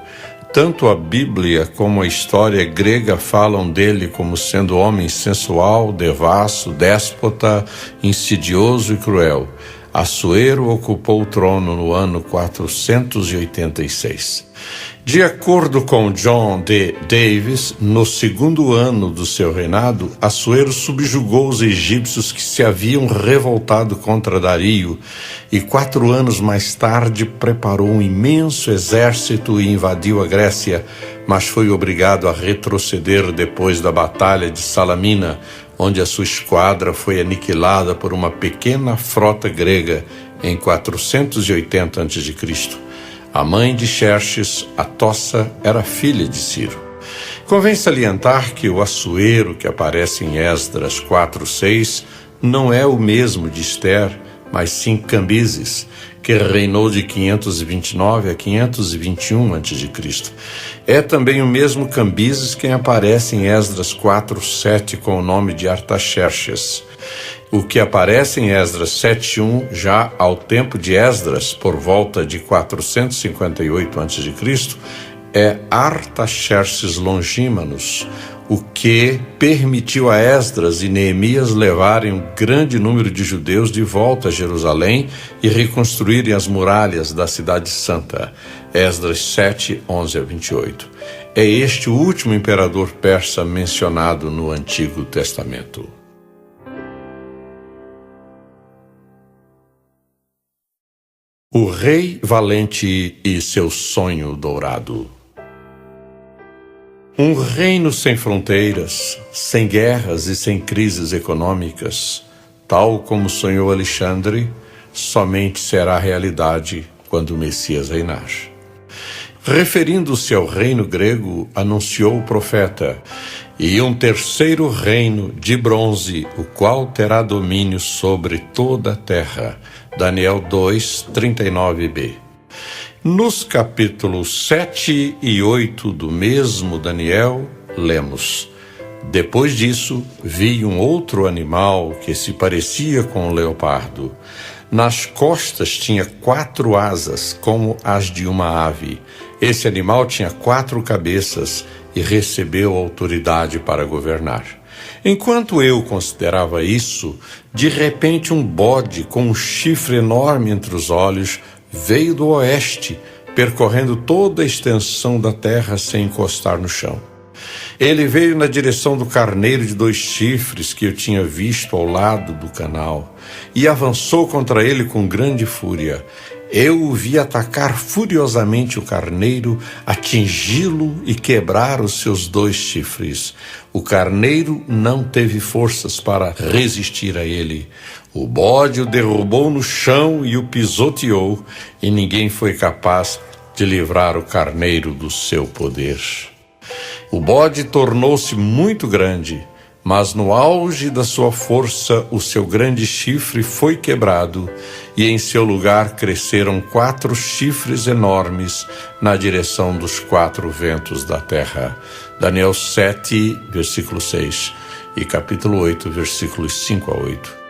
Tanto a Bíblia como a história grega falam dele como sendo homem sensual, devasso, déspota, insidioso e cruel. Assuero ocupou o trono no ano 486. De acordo com John D. Davis, no 2º ano do seu reinado, Assuero subjugou os egípcios que se haviam revoltado contra Dario e 4 anos mais tarde preparou um imenso exército e invadiu a Grécia, mas foi obrigado a retroceder depois da Batalha de Salamina, onde a sua esquadra foi aniquilada por uma pequena frota grega em 480 a.C. A mãe de Xerxes, Atossa, era filha de Ciro. Convém salientar que o Assuero que aparece em Esdras 4:6 não é o mesmo de Ester, mas sim Cambises, que reinou de 529 a 521 a.C. É também o mesmo Cambises quem aparece em Esdras 4:7 com o nome de Artaxerxes. O que aparece em Esdras 7:1, já ao tempo de Esdras, por volta de 458 a.C., é Artaxerxes Longímanos, o que permitiu a Esdras e Neemias levarem um grande número de judeus de volta a Jerusalém e reconstruírem as muralhas da cidade santa. Esdras 7, 11 a 28. É este o último imperador persa mencionado no Antigo Testamento. O Rei Valente e seu sonho dourado. Um reino sem fronteiras, sem guerras e sem crises econômicas, tal como sonhou Alexandre, somente será realidade quando o Messias reinar. Referindo-se ao reino grego, anunciou o profeta: e um terceiro reino de bronze, o qual terá domínio sobre toda a terra. Daniel 2, 39b. Nos capítulos 7 e 8 do mesmo Daniel, lemos: depois disso, vi um outro animal que se parecia com um leopardo. Nas costas tinha 4 asas, como as de uma ave. Esse animal tinha 4 cabeças e recebeu autoridade para governar. Enquanto eu considerava isso, de repente um bode com um chifre enorme entre os olhos veio do oeste, percorrendo toda a extensão da terra sem encostar no chão. Ele veio na direção do carneiro de 2 chifres que eu tinha visto ao lado do canal e avançou contra ele com grande fúria. Eu o vi atacar furiosamente o carneiro, atingi-lo e quebrar os seus 2 chifres. O carneiro não teve forças para resistir a ele. O bode o derrubou no chão e o pisoteou, e ninguém foi capaz de livrar o carneiro do seu poder. O bode tornou-se muito grande, mas no auge da sua força o seu grande chifre foi quebrado e em seu lugar cresceram 4 chifres enormes na direção dos 4 ventos da terra. Daniel 7, versículo 6 e capítulo 8, versículos 5 a 8.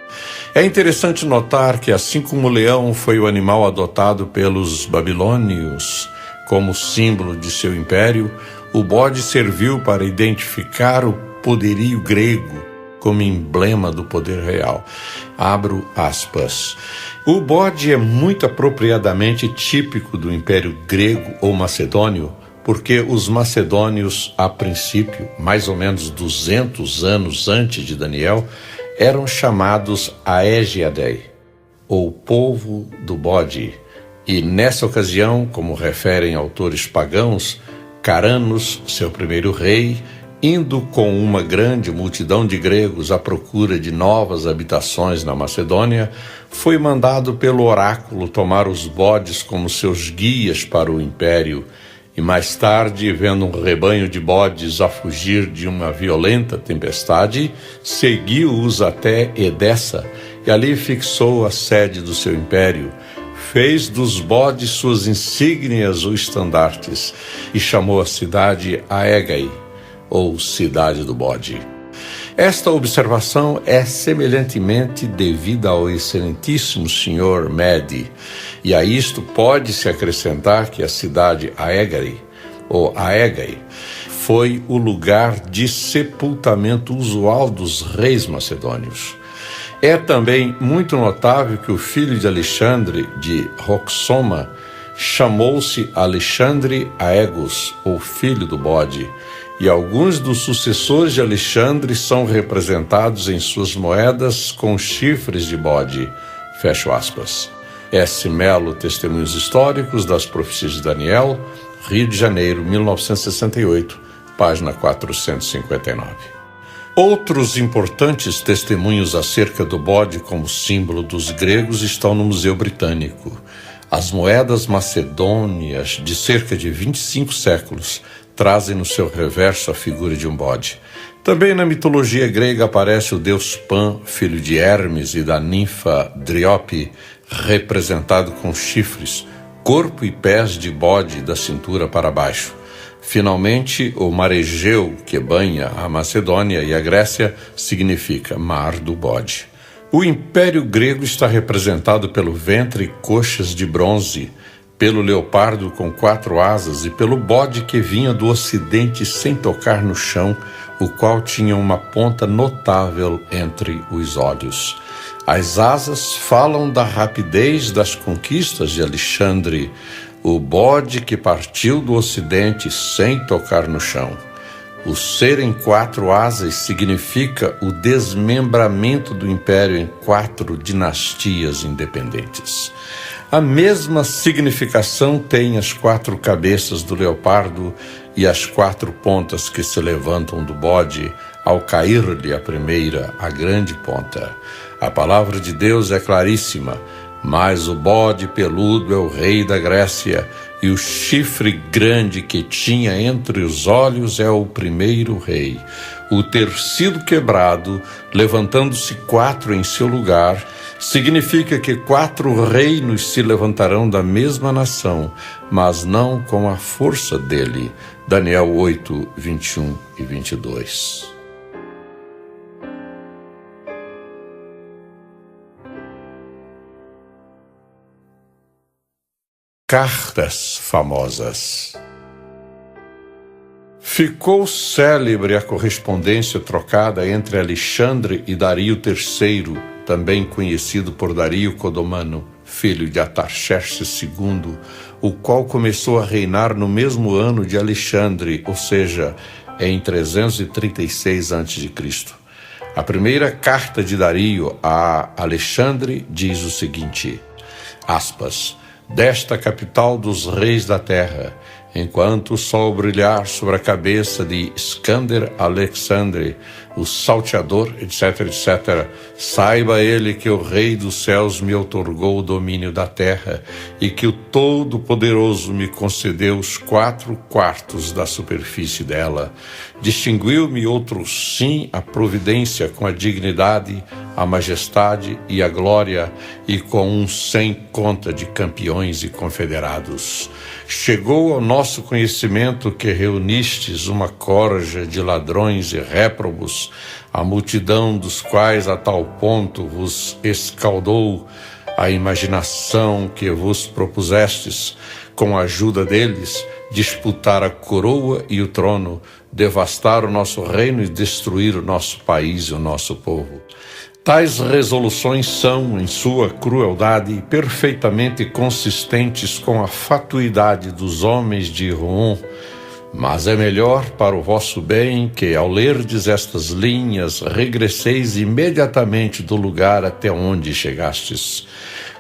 É interessante notar que assim como o leão foi o animal adotado pelos babilônios Como símbolo de seu império, o bode serviu para identificar o poderio grego como emblema do poder real. Abro aspas. O bode é muito apropriadamente típico do Império Grego ou Macedônio, porque os macedônios, a princípio, mais ou menos 200 anos antes de Daniel, eram chamados Aegiadei, ou povo do bode. E nessa ocasião, como referem autores pagãos, Caranos, seu primeiro rei, indo com uma grande multidão de gregos à procura de novas habitações na Macedônia, foi mandado pelo oráculo tomar os bodes como seus guias para o império, e mais tarde, vendo um rebanho de bodes a fugir de uma violenta tempestade, seguiu-os até Edessa e ali fixou a sede do seu império. Fez dos bodes suas insígnias ou estandartes e chamou a cidade Aegai, ou Cidade do Bode. Esta observação é semelhantemente devida ao excelentíssimo senhor Mede, e a isto pode-se acrescentar que a cidade Aegai, ou Aegai, foi o lugar de sepultamento usual dos reis macedônios. É também muito notável que o filho de Alexandre, de Roxoma, chamou-se Alexandre Aegus, ou filho do bode, e alguns dos sucessores de Alexandre são representados em suas moedas com chifres de bode. Fecho aspas. S. Melo, Testemunhos Históricos das Profecias de Daniel, Rio de Janeiro, 1968, página 459. Outros importantes testemunhos acerca do bode como símbolo dos gregos estão no Museu Britânico. As moedas macedônias de cerca de 25 séculos trazem no seu reverso a figura de um bode. Também na mitologia grega aparece o deus Pan, filho de Hermes e da ninfa Driope, representado com chifres, corpo e pés de bode da cintura para baixo. Finalmente, o mar Egeu, que banha a Macedônia e a Grécia, significa mar do bode. O Império Grego está representado pelo ventre e coxas de bronze, pelo leopardo com 4 asas e pelo bode que vinha do ocidente sem tocar no chão, o qual tinha uma ponta notável entre os olhos. As asas falam da rapidez das conquistas de Alexandre, o bode que partiu do ocidente sem tocar no chão. O ser em 4 asas significa o desmembramento do império em 4 dinastias independentes. A mesma significação tem as 4 cabeças do leopardo e as 4 pontas que se levantam do bode ao cair-lhe a primeira, a grande ponta. A palavra de Deus é claríssima, mas o bode peludo é o rei da Grécia e o chifre grande que tinha entre os olhos é o primeiro rei. O ter sido quebrado, levantando-se 4 em seu lugar, significa que 4 reinos se levantarão da mesma nação, mas não com a força dele. Daniel 8, 21 e 22. Cartas famosas. Ficou célebre a correspondência trocada entre Alexandre e Dario III, também conhecido por Dario Codormano, filho de Artaxerxes II, o qual começou a reinar no mesmo ano de Alexandre, ou seja, em 336 a.C. A primeira carta de Dario a Alexandre diz o seguinte, aspas, desta capital dos reis da terra, enquanto o sol brilhar sobre a cabeça de Iskander Alexandre, o salteador, etc., etc., saiba ele que o Rei dos céus me outorgou o domínio da terra e que o Todo-Poderoso me concedeu os 4/4 da superfície dela. Distinguiu-me outro sim a providência com a dignidade, a majestade e a glória e com um sem conta de campeões e confederados. Chegou ao nosso conhecimento que reunistes uma corja de ladrões e réprobos, a multidão dos quais a tal ponto vos escaldou a imaginação que vos propusestes, com a ajuda deles, disputar a coroa e o trono, devastar o nosso reino e destruir o nosso país e o nosso povo. Tais resoluções são, em sua crueldade, perfeitamente consistentes com a fatuidade dos homens de Roum, mas é melhor para o vosso bem que, ao lerdes estas linhas, regresseis imediatamente do lugar até onde chegastes.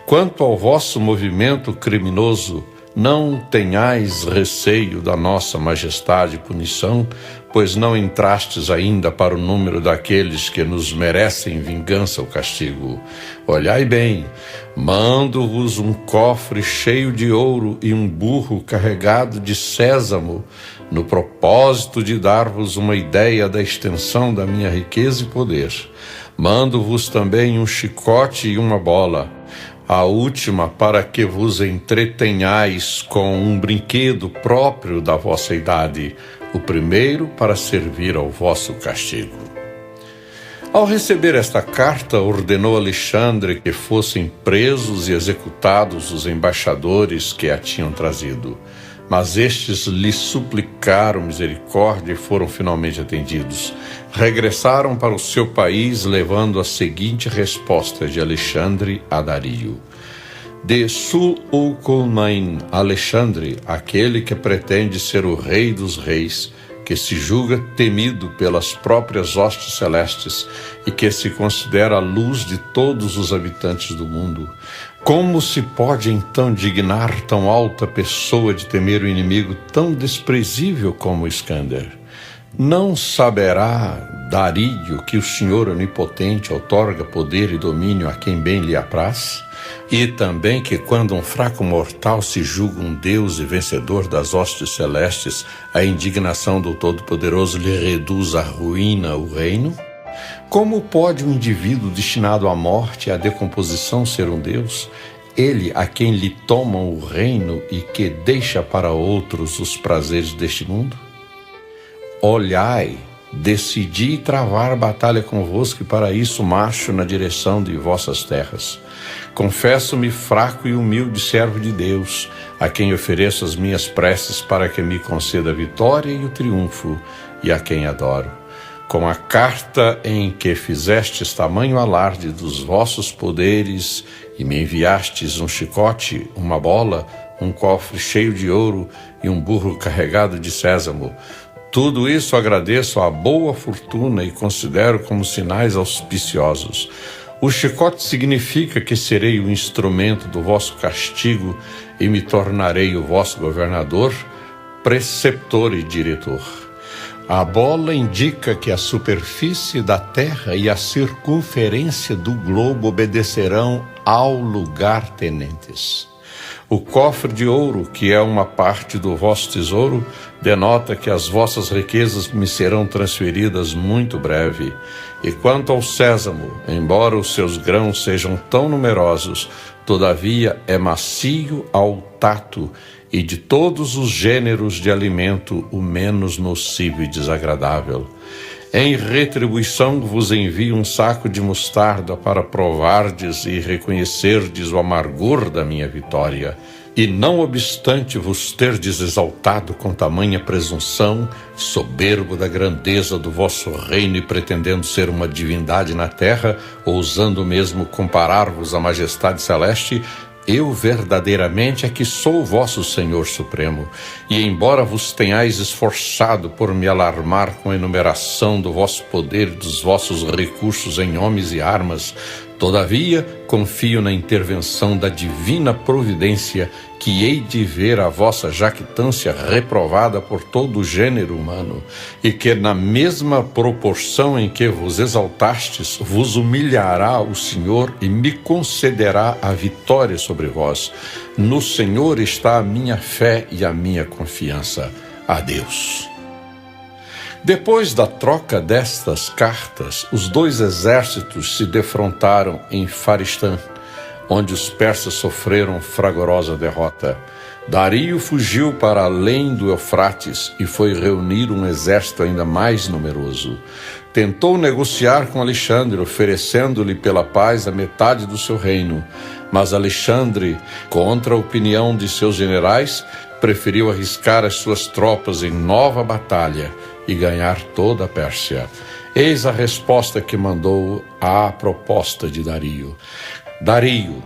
Quanto ao vosso movimento criminoso, não tenhais receio da nossa majestade e punição, pois não entrastes ainda para o número daqueles que nos merecem vingança ou castigo. Olhai bem, mando-vos um cofre cheio de ouro e um burro carregado de sésamo, no propósito de dar-vos uma ideia da extensão da minha riqueza e poder. Mando-vos também um chicote e uma bola, a última para que vos entretenhais com um brinquedo próprio da vossa idade, o primeiro para servir ao vosso castigo. Ao receber esta carta, ordenou Alexandre que fossem presos e executados os embaixadores que a tinham trazido. Mas estes lhe suplicaram misericórdia e foram finalmente atendidos. Regressaram para o seu país, levando a seguinte resposta de Alexandre a Dario: de Sul-Ulculmain, Alexandre, aquele que pretende ser o rei dos reis, que se julga temido pelas próprias hostes celestes e que se considera a luz de todos os habitantes do mundo. Como se pode então dignar tão alta pessoa de temer o inimigo tão desprezível como Iskander? Não saberá Dario que o Senhor Onipotente outorga poder e domínio a quem bem lhe apraz? E também que quando um fraco mortal se julga um Deus e vencedor das hostes celestes, a indignação do Todo-Poderoso lhe reduz à ruína o reino? Como pode um indivíduo destinado à morte e à decomposição ser um Deus? Ele a quem lhe tomam o reino e que deixa para outros os prazeres deste mundo? Olhai, decidi travar batalha convosco e para isso marcho na direção de vossas terras. Confesso-me fraco e humilde servo de Deus, a quem ofereço as minhas preces para que me conceda a vitória e o triunfo, e a quem adoro. Com a carta em que fizestes tamanho alarde dos vossos poderes e me enviastes um chicote, uma bola, um cofre cheio de ouro e um burro carregado de sésamo, tudo isso agradeço à boa fortuna e considero como sinais auspiciosos. O chicote significa que serei o instrumento do vosso castigo e me tornarei o vosso governador, preceptor e diretor. A bola indica que a superfície da terra e a circunferência do globo obedecerão ao lugar-tenentes. O cofre de ouro, que é uma parte do vosso tesouro, denota que as vossas riquezas me serão transferidas muito breve. E quanto ao sésamo, embora os seus grãos sejam tão numerosos, todavia é macio ao tato e de todos os gêneros de alimento o menos nocivo e desagradável. Em retribuição vos envio um saco de mostarda para provardes e reconhecerdes o amargor da minha vitória. E não obstante vos terdes exaltado com tamanha presunção, soberbo da grandeza do vosso reino e pretendendo ser uma divindade na terra, ousando mesmo comparar-vos à majestade celeste, eu verdadeiramente é que sou o vosso Senhor Supremo, e embora vos tenhais esforçado por me alarmar com a enumeração do vosso poder e dos vossos recursos em homens e armas, todavia confio na intervenção da divina providência que hei de ver a vossa jactância reprovada por todo o gênero humano, e que na mesma proporção em que vos exaltastes, vos humilhará o Senhor e me concederá a vitória sobre vós. No Senhor está a minha fé e a minha confiança. Adeus. Depois da troca destas cartas, os dois exércitos se defrontaram em Faristã, onde os persas sofreram fragorosa derrota. Dario fugiu para além do Eufrates e foi reunir um exército ainda mais numeroso. tentou negociar com Alexandre, oferecendo-lhe pela paz a metade do seu reino. Mas Alexandre, contra a opinião de seus generais, preferiu arriscar as suas tropas em nova batalha e ganhar toda a Pérsia. Eis a resposta que mandou à proposta de Dario. Dario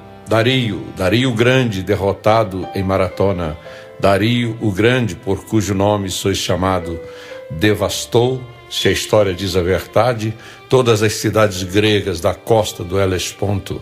Grande, derrotado em Maratona, Dario o Grande, por cujo nome sois chamado, devastou, se a história diz a verdade, todas as cidades gregas da costa do Helesponto,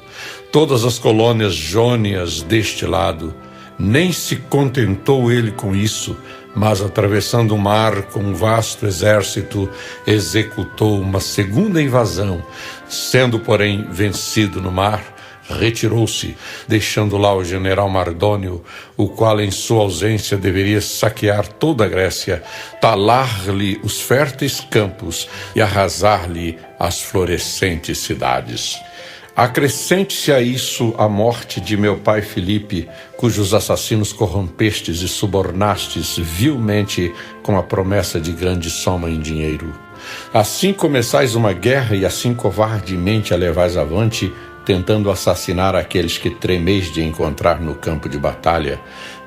todas as colônias jônias deste lado. Nem se contentou ele com isso, mas atravessando o mar com um vasto exército, executou uma segunda invasão. Sendo, porém, vencido no mar, retirou-se, deixando lá o general Mardônio, o qual em sua ausência deveria saquear toda a Grécia, talar-lhe os férteis campos e arrasar-lhe as florescentes cidades. Acrescente-se a isso a morte de meu pai Filipe, cujos assassinos corrompestes e subornastes vilmente com a promessa de grande soma em dinheiro. Assim começais uma guerra e assim covardemente a levais avante, tentando assassinar aqueles que tremeis de encontrar no campo de batalha.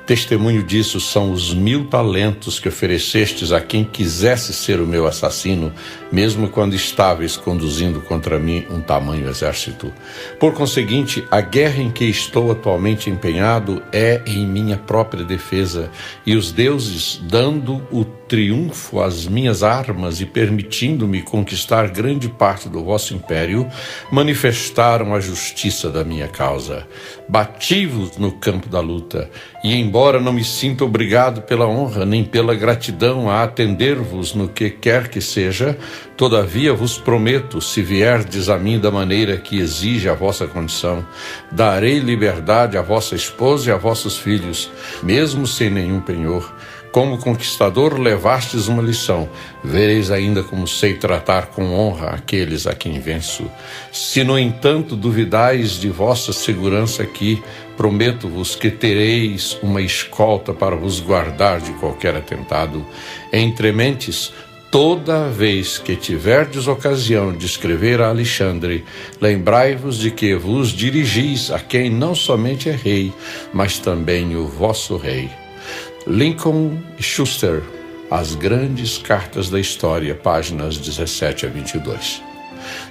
Testemunho disso são os 1000 talentos que oferecestes a quem quisesse ser o meu assassino, mesmo quando estáveis conduzindo contra mim um tamanho exército. Por conseguinte, a guerra em que estou atualmente empenhado é em minha própria defesa, e os deuses, dando o triunfo às minhas armas e permitindo-me conquistar grande parte do vosso império, manifestaram a justiça da minha causa. Bati-vos no campo da luta, e embora não me sinta obrigado pela honra nem pela gratidão a atender-vos no que quer que seja, todavia vos prometo, se vierdes a mim da maneira que exige a vossa condição, darei liberdade à vossa esposa e a vossos filhos, mesmo sem nenhum penhor. Como conquistador levastes uma lição, vereis ainda como sei tratar com honra aqueles a quem venço. Se, no entanto, duvidais de vossa segurança aqui, prometo-vos que tereis uma escolta para vos guardar de qualquer atentado. Entre mentes, toda vez que tiverdes ocasião de escrever a Alexandre, lembrai-vos de que vos dirigis a quem não somente é rei, mas também o vosso rei. Lincoln e Schuster, As Grandes Cartas da História, páginas 17 a 22.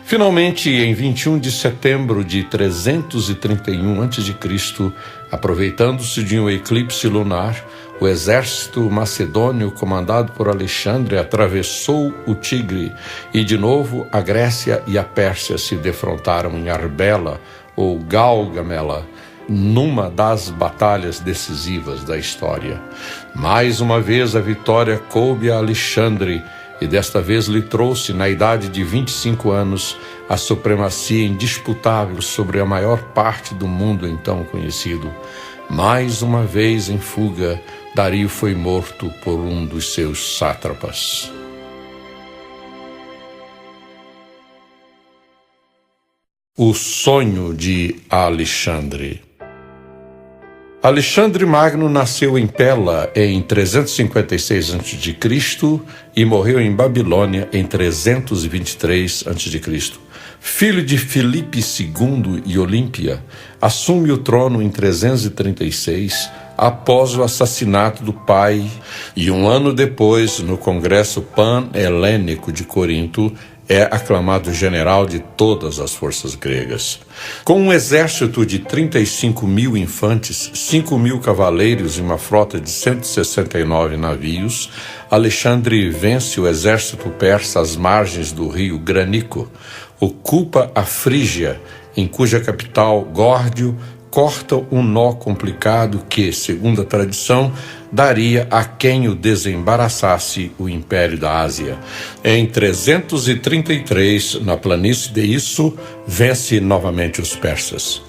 Finalmente, em 21 de setembro de 331 a.C., aproveitando-se de um eclipse lunar, o exército macedônio comandado por Alexandre atravessou o Tigre e, de novo, a Grécia e a Pérsia se defrontaram em Arbela, ou Gaugamela, numa das batalhas decisivas da história. Mais uma vez a vitória coube a Alexandre, e desta vez lhe trouxe, na idade de 25 anos, a supremacia indisputável sobre a maior parte do mundo então conhecido. Mais uma vez em fuga, Dario foi morto por um dos seus sátrapas. O sonho de Alexandre. Alexandre Magno nasceu em Pela em 356 a.C. e morreu em Babilônia em 323 a.C. Filho de Filipe II e Olímpia, assume o trono em 336, após o assassinato do pai, e um ano depois, no Congresso Pan-Helênico de Corinto, é aclamado general de todas as forças gregas. Com um exército de 35.000 infantes, 5.000 cavaleiros e uma frota de 169 navios, Alexandre vence o exército persa às margens do rio Granico, ocupa a Frígia, em cuja capital, Górdio, corta um nó complicado que, segundo a tradição, daria a quem o desembaraçasse o Império da Ásia. Em 333, na planície de Isso, vence novamente os persas.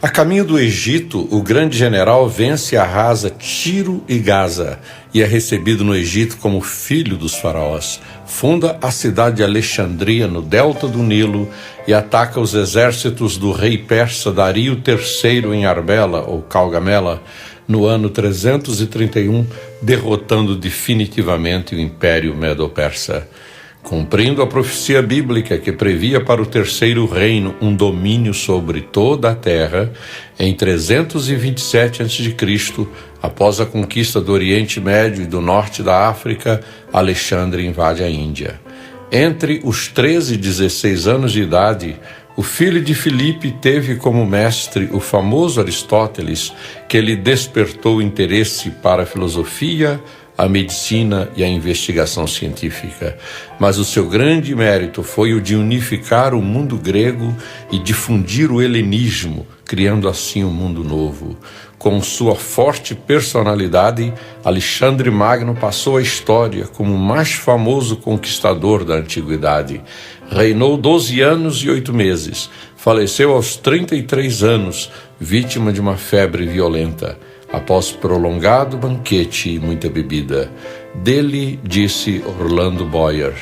A caminho do Egito, o grande general vence e arrasa Tiro e Gaza e é recebido no Egito como filho dos faraós. Funda a cidade de Alexandria, no delta do Nilo, e ataca os exércitos do rei persa Dario III em Arbela, ou Gaugamela, no ano 331, derrotando definitivamente o Império Medo-Persa. Cumprindo a profecia bíblica que previa para o terceiro reino um domínio sobre toda a terra, em 327 a.C., após a conquista do Oriente Médio e do norte da África, Alexandre invade a Índia. Entre os 13 e 16 anos de idade, o filho de Filipe teve como mestre o famoso Aristóteles, que lhe despertou interesse para a filosofia, a medicina e a investigação científica. Mas o seu grande mérito foi o de unificar o mundo grego e difundir o helenismo, criando assim um mundo novo. Com sua forte personalidade, Alexandre Magno passou à história como o mais famoso conquistador da antiguidade. Reinou 12 anos e 8 meses. Faleceu aos 33 anos, vítima de uma febre violenta, após prolongado banquete e muita bebida. Dele disse Orlando Boyer: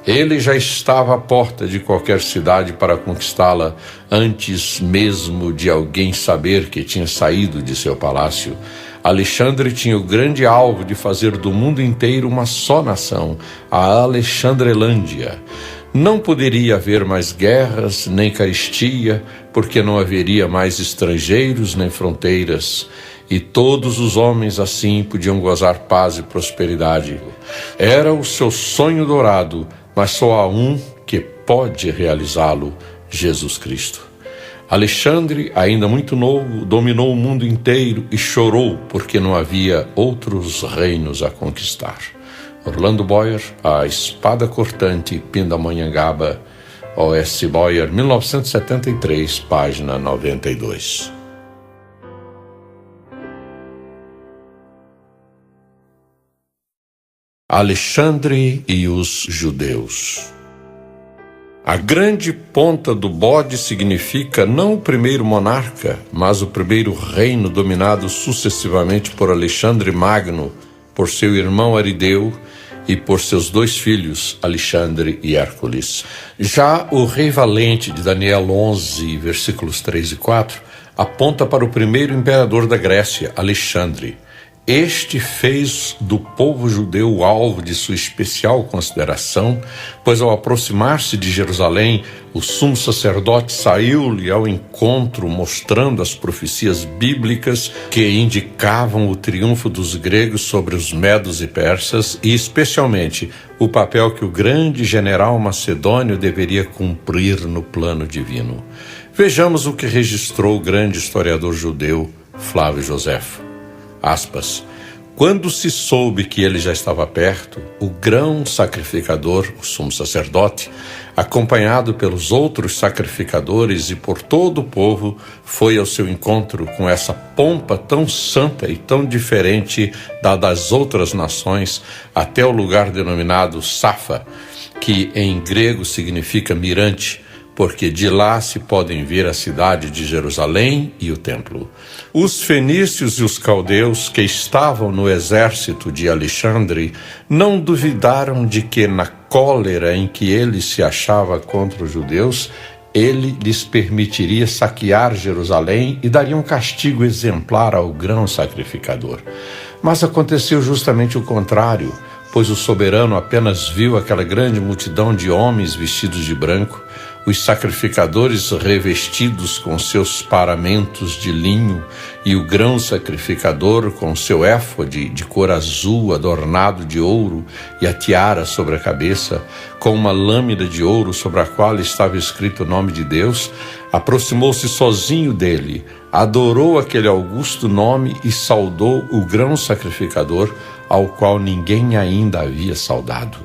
ele já estava à porta de qualquer cidade para conquistá-la, antes mesmo de alguém saber que tinha saído de seu palácio. Alexandre tinha o grande alvo de fazer do mundo inteiro uma só nação, a Alexandrelândia. Não poderia haver mais guerras, nem carestia, porque não haveria mais estrangeiros nem fronteiras, e todos os homens assim podiam gozar paz e prosperidade. Era o seu sonho dourado, mas só há um que pode realizá-lo: Jesus Cristo. Alexandre, ainda muito novo, dominou o mundo inteiro e chorou porque não havia outros reinos a conquistar. Orlando Boyer, A Espada Cortante, Pindamonhangaba, O.S. Boyer, 1973, página 92. Alexandre e os judeus. A grande ponta do bode significa não o primeiro monarca, mas o primeiro reino dominado sucessivamente por Alexandre Magno, por seu irmão Arideu e por seus 2 filhos, Alexandre e Hércules. Já o Rei Valente, de Daniel 11, versículos 3 e 4, aponta para o primeiro imperador da Grécia, Alexandre. Este fez do povo judeu o alvo de sua especial consideração, pois ao aproximar-se de Jerusalém, o sumo sacerdote saiu-lhe ao encontro, mostrando as profecias bíblicas que indicavam o triunfo dos gregos sobre os medos e persas e, especialmente, o papel que o grande general macedônio deveria cumprir no plano divino. Vejamos o que registrou o grande historiador judeu Flávio Joséfo. Aspas. Quando se soube que ele já estava perto, o grão sacrificador, o sumo sacerdote, acompanhado pelos outros sacrificadores e por todo o povo, foi ao seu encontro com essa pompa tão santa e tão diferente da das outras nações, até o lugar denominado Safa, que em grego significa mirante, porque de lá se podem ver a cidade de Jerusalém e o templo. Os fenícios e os caldeus que estavam no exército de Alexandre não duvidaram de que, na cólera em que ele se achava contra os judeus, ele lhes permitiria saquear Jerusalém e daria um castigo exemplar ao grão sacrificador. Mas aconteceu justamente o contrário, pois o soberano apenas viu aquela grande multidão de homens vestidos de branco, os sacrificadores revestidos com seus paramentos de linho e o grão sacrificador com seu éfode de cor azul adornado de ouro e a tiara sobre a cabeça, com uma lâmina de ouro sobre a qual estava escrito o nome de Deus, aproximou-se sozinho dele, adorou aquele augusto nome e saudou o grão sacrificador, ao qual ninguém ainda havia saudado.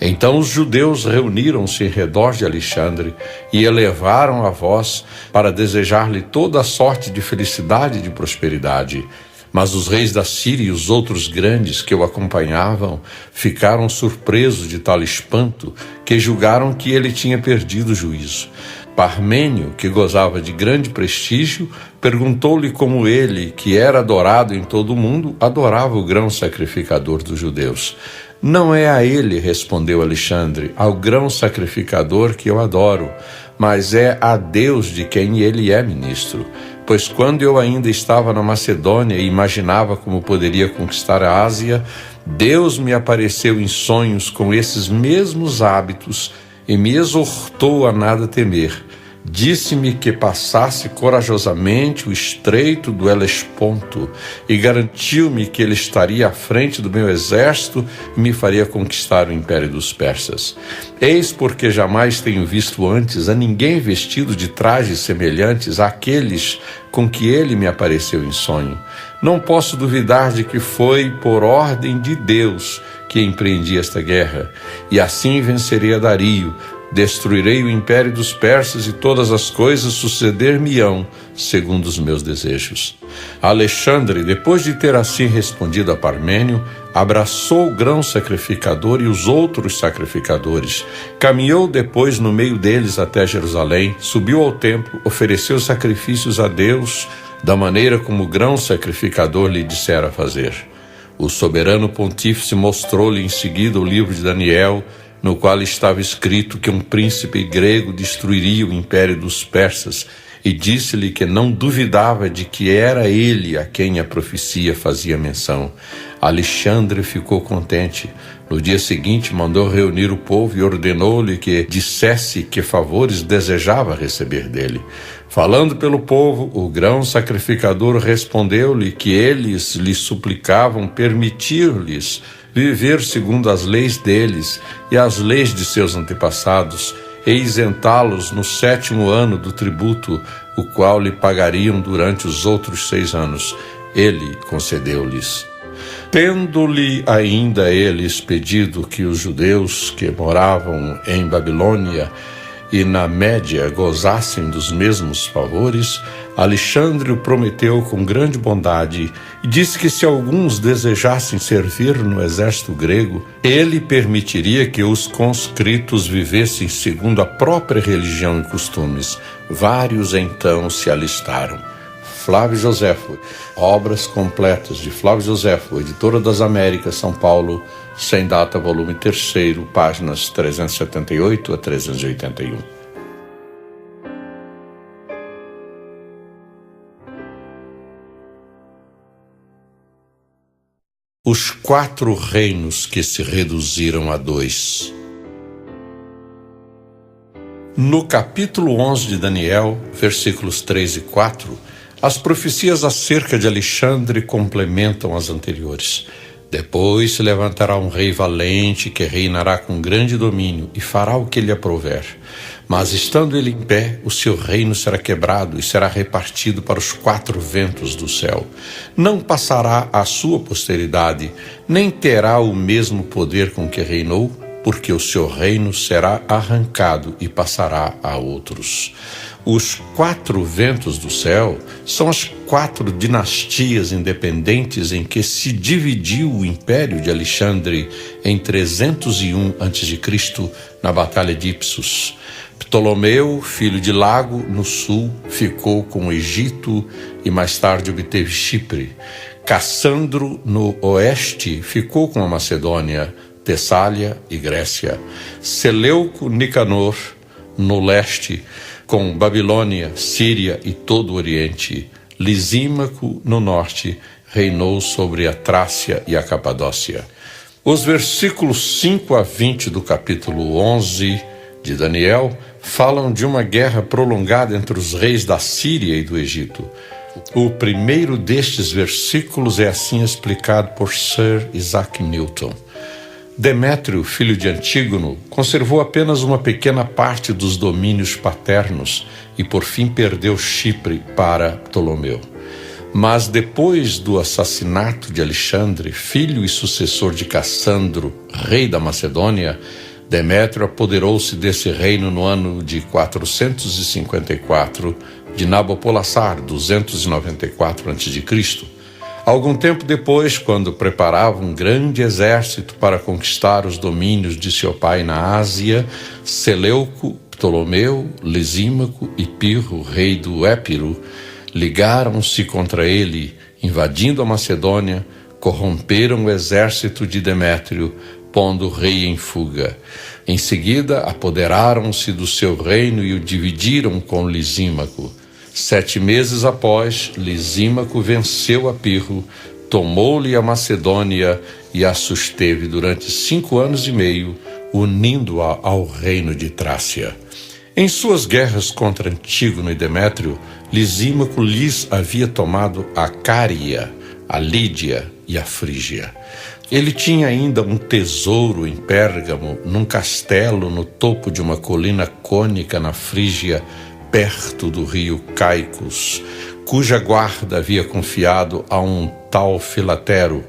Então os judeus reuniram-se em redor de Alexandre e elevaram a voz para desejar-lhe toda a sorte de felicidade e de prosperidade. Mas os reis da Síria e os outros grandes que o acompanhavam ficaram surpresos de tal espanto que julgaram que ele tinha perdido o juízo. Parmênio, que gozava de grande prestígio, perguntou-lhe como ele, que era adorado em todo o mundo, adorava o grão sacrificador dos judeus. Não é a ele, respondeu Alexandre, ao grão sacrificador que eu adoro, mas é a Deus de quem ele é ministro. Pois quando eu ainda estava na Macedônia e imaginava como poderia conquistar a Ásia, Deus me apareceu em sonhos com esses mesmos hábitos e me exortou a nada temer. Disse-me que passasse corajosamente o estreito do Helesponto e garantiu-me que ele estaria à frente do meu exército e me faria conquistar o império dos persas. Eis porque jamais tenho visto antes a ninguém vestido de trajes semelhantes àqueles com que ele me apareceu em sonho. Não posso duvidar de que foi por ordem de Deus que empreendi esta guerra, e assim vencerei a Dario. Destruirei o império dos persas e todas as coisas suceder-me-ão segundo os meus desejos. Alexandre, depois de ter assim respondido a Parmênio, abraçou o grão sacrificador e os outros sacrificadores. Caminhou depois no meio deles até Jerusalém, subiu ao templo, ofereceu sacrifícios a Deus, da maneira como o grão sacrificador lhe dissera fazer. O soberano pontífice mostrou-lhe em seguida o livro de Daniel, no qual estava escrito que um príncipe grego destruiria o império dos persas, e disse-lhe que não duvidava de que era ele a quem a profecia fazia menção. Alexandre ficou contente. No dia seguinte mandou reunir o povo e ordenou-lhe que dissesse que favores desejava receber dele. Falando pelo povo, o grão sacrificador respondeu-lhe que eles lhe suplicavam permitir-lhes viver segundo as leis deles e as leis de seus antepassados, e isentá-los no 7º ano do tributo, o qual lhe pagariam durante os outros 6 anos. Ele concedeu-lhes. Tendo-lhe ainda eles pedido que os judeus que moravam em Babilônia e na Média gozassem dos mesmos favores, Alexandre o prometeu com grande bondade e disse que se alguns desejassem servir no exército grego, ele permitiria que os conscritos vivessem segundo a própria religião e costumes. Vários então se alistaram. Flávio Joséfo, Obras completas de Flávio Joséfo, Editora das Américas, São Paulo, sem data, volume 3º, páginas 378 a 381. Os 4 reinos que se reduziram a 2. No capítulo 11 de Daniel, versículos 3 e 4, as profecias acerca de Alexandre complementam as anteriores. Depois se levantará um rei valente que reinará com grande domínio e fará o que lhe aprouver. Mas estando ele em pé, o seu reino será quebrado e será repartido para os 4 ventos do céu. Não passará à sua posteridade, nem terá o mesmo poder com que reinou, porque o seu reino será arrancado e passará a outros. Os 4 ventos do céu são as 4 dinastias independentes em que se dividiu o império de Alexandre em 301 a.C., na Batalha de Ipsos. Ptolomeu, filho de Lago, no sul, ficou com o Egito e mais tarde obteve Chipre. Cassandro, no oeste, ficou com a Macedônia, Tessália e Grécia. Seleuco Nicanor, no leste, com Babilônia, Síria e todo o Oriente. Lisímaco, no norte, reinou sobre a Trácia e a Capadócia. Os versículos 5 a 20 do capítulo 11 de Daniel falam de uma guerra prolongada entre os reis da Síria e do Egito. O primeiro destes versículos é assim explicado por Sir Isaac Newton. Demétrio, filho de Antígono, conservou apenas uma pequena parte dos domínios paternos e por fim perdeu Chipre para Ptolomeu. Mas depois do assassinato de Alexandre, filho e sucessor de Cassandro, rei da Macedônia, Demétrio apoderou-se desse reino no ano de 454 de Nabopolassar, 294 a.C. Algum tempo depois, quando preparava um grande exército para conquistar os domínios de seu pai na Ásia, Seleuco, Ptolomeu, Lisímaco e Pirro, rei do Épiro, ligaram-se contra ele, invadindo a Macedônia, corromperam o exército de Demétrio, pondo o rei em fuga. Em seguida, apoderaram-se do seu reino e o dividiram com Lisímaco. 7 meses após, Lisímaco venceu a Pirro, tomou-lhe a Macedônia e a susteve durante 5 anos e meio, unindo-a ao reino de Trácia. Em suas guerras contra Antígono e Demétrio, Lisímaco lhes havia tomado a Cária, a Lídia e a Frígia. Ele tinha ainda um tesouro em Pérgamo, num castelo no topo de uma colina cônica na Frígia, perto do rio Caicus, cuja guarda havia confiado a um tal Filatero,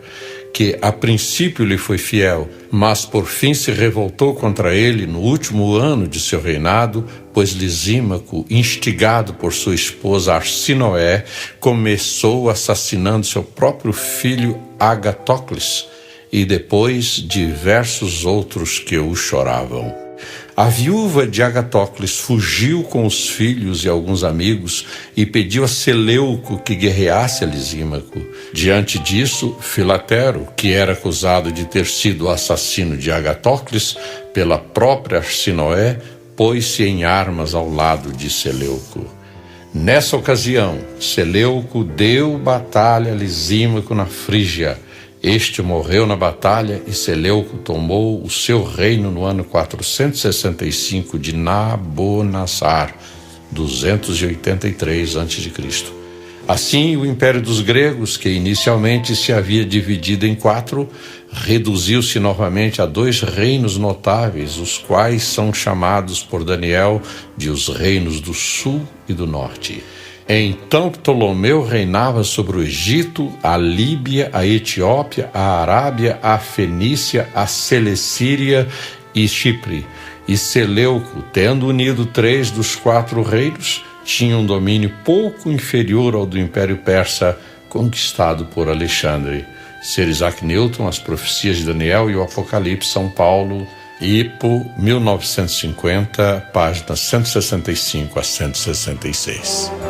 que a princípio lhe foi fiel, mas por fim se revoltou contra ele no último ano de seu reinado, pois Lisímaco, instigado por sua esposa Arsinoé, começou assassinando seu próprio filho Agatócles e depois diversos outros que o choravam. A viúva de Agatócles fugiu com os filhos e alguns amigos e pediu a Seleuco que guerreasse a Lisímaco. Diante disso, Filatero, que era acusado de ter sido o assassino de Agatócles pela própria Arsinoé, pôs-se em armas ao lado de Seleuco. Nessa ocasião, Seleuco deu batalha a Lisímaco na Frígia. Este morreu na batalha e Seleuco tomou o seu reino no ano 465 de Nabonassar, 283 a.C. Assim, o Império dos Gregos, que inicialmente se havia dividido em 4, reduziu-se novamente a 2 reinos notáveis, os quais são chamados por Daniel de os reinos do Sul e do Norte. Então Ptolomeu reinava sobre o Egito, a Líbia, a Etiópia, a Arábia, a Fenícia, a Celecíria e Chipre. E Seleuco, tendo unido 3 dos 4 reinos, tinha um domínio pouco inferior ao do Império Persa, conquistado por Alexandre. Sir Isaac Newton, As Profecias de Daniel e o Apocalipse, São Paulo, IPO, 1950, páginas 165 a 166.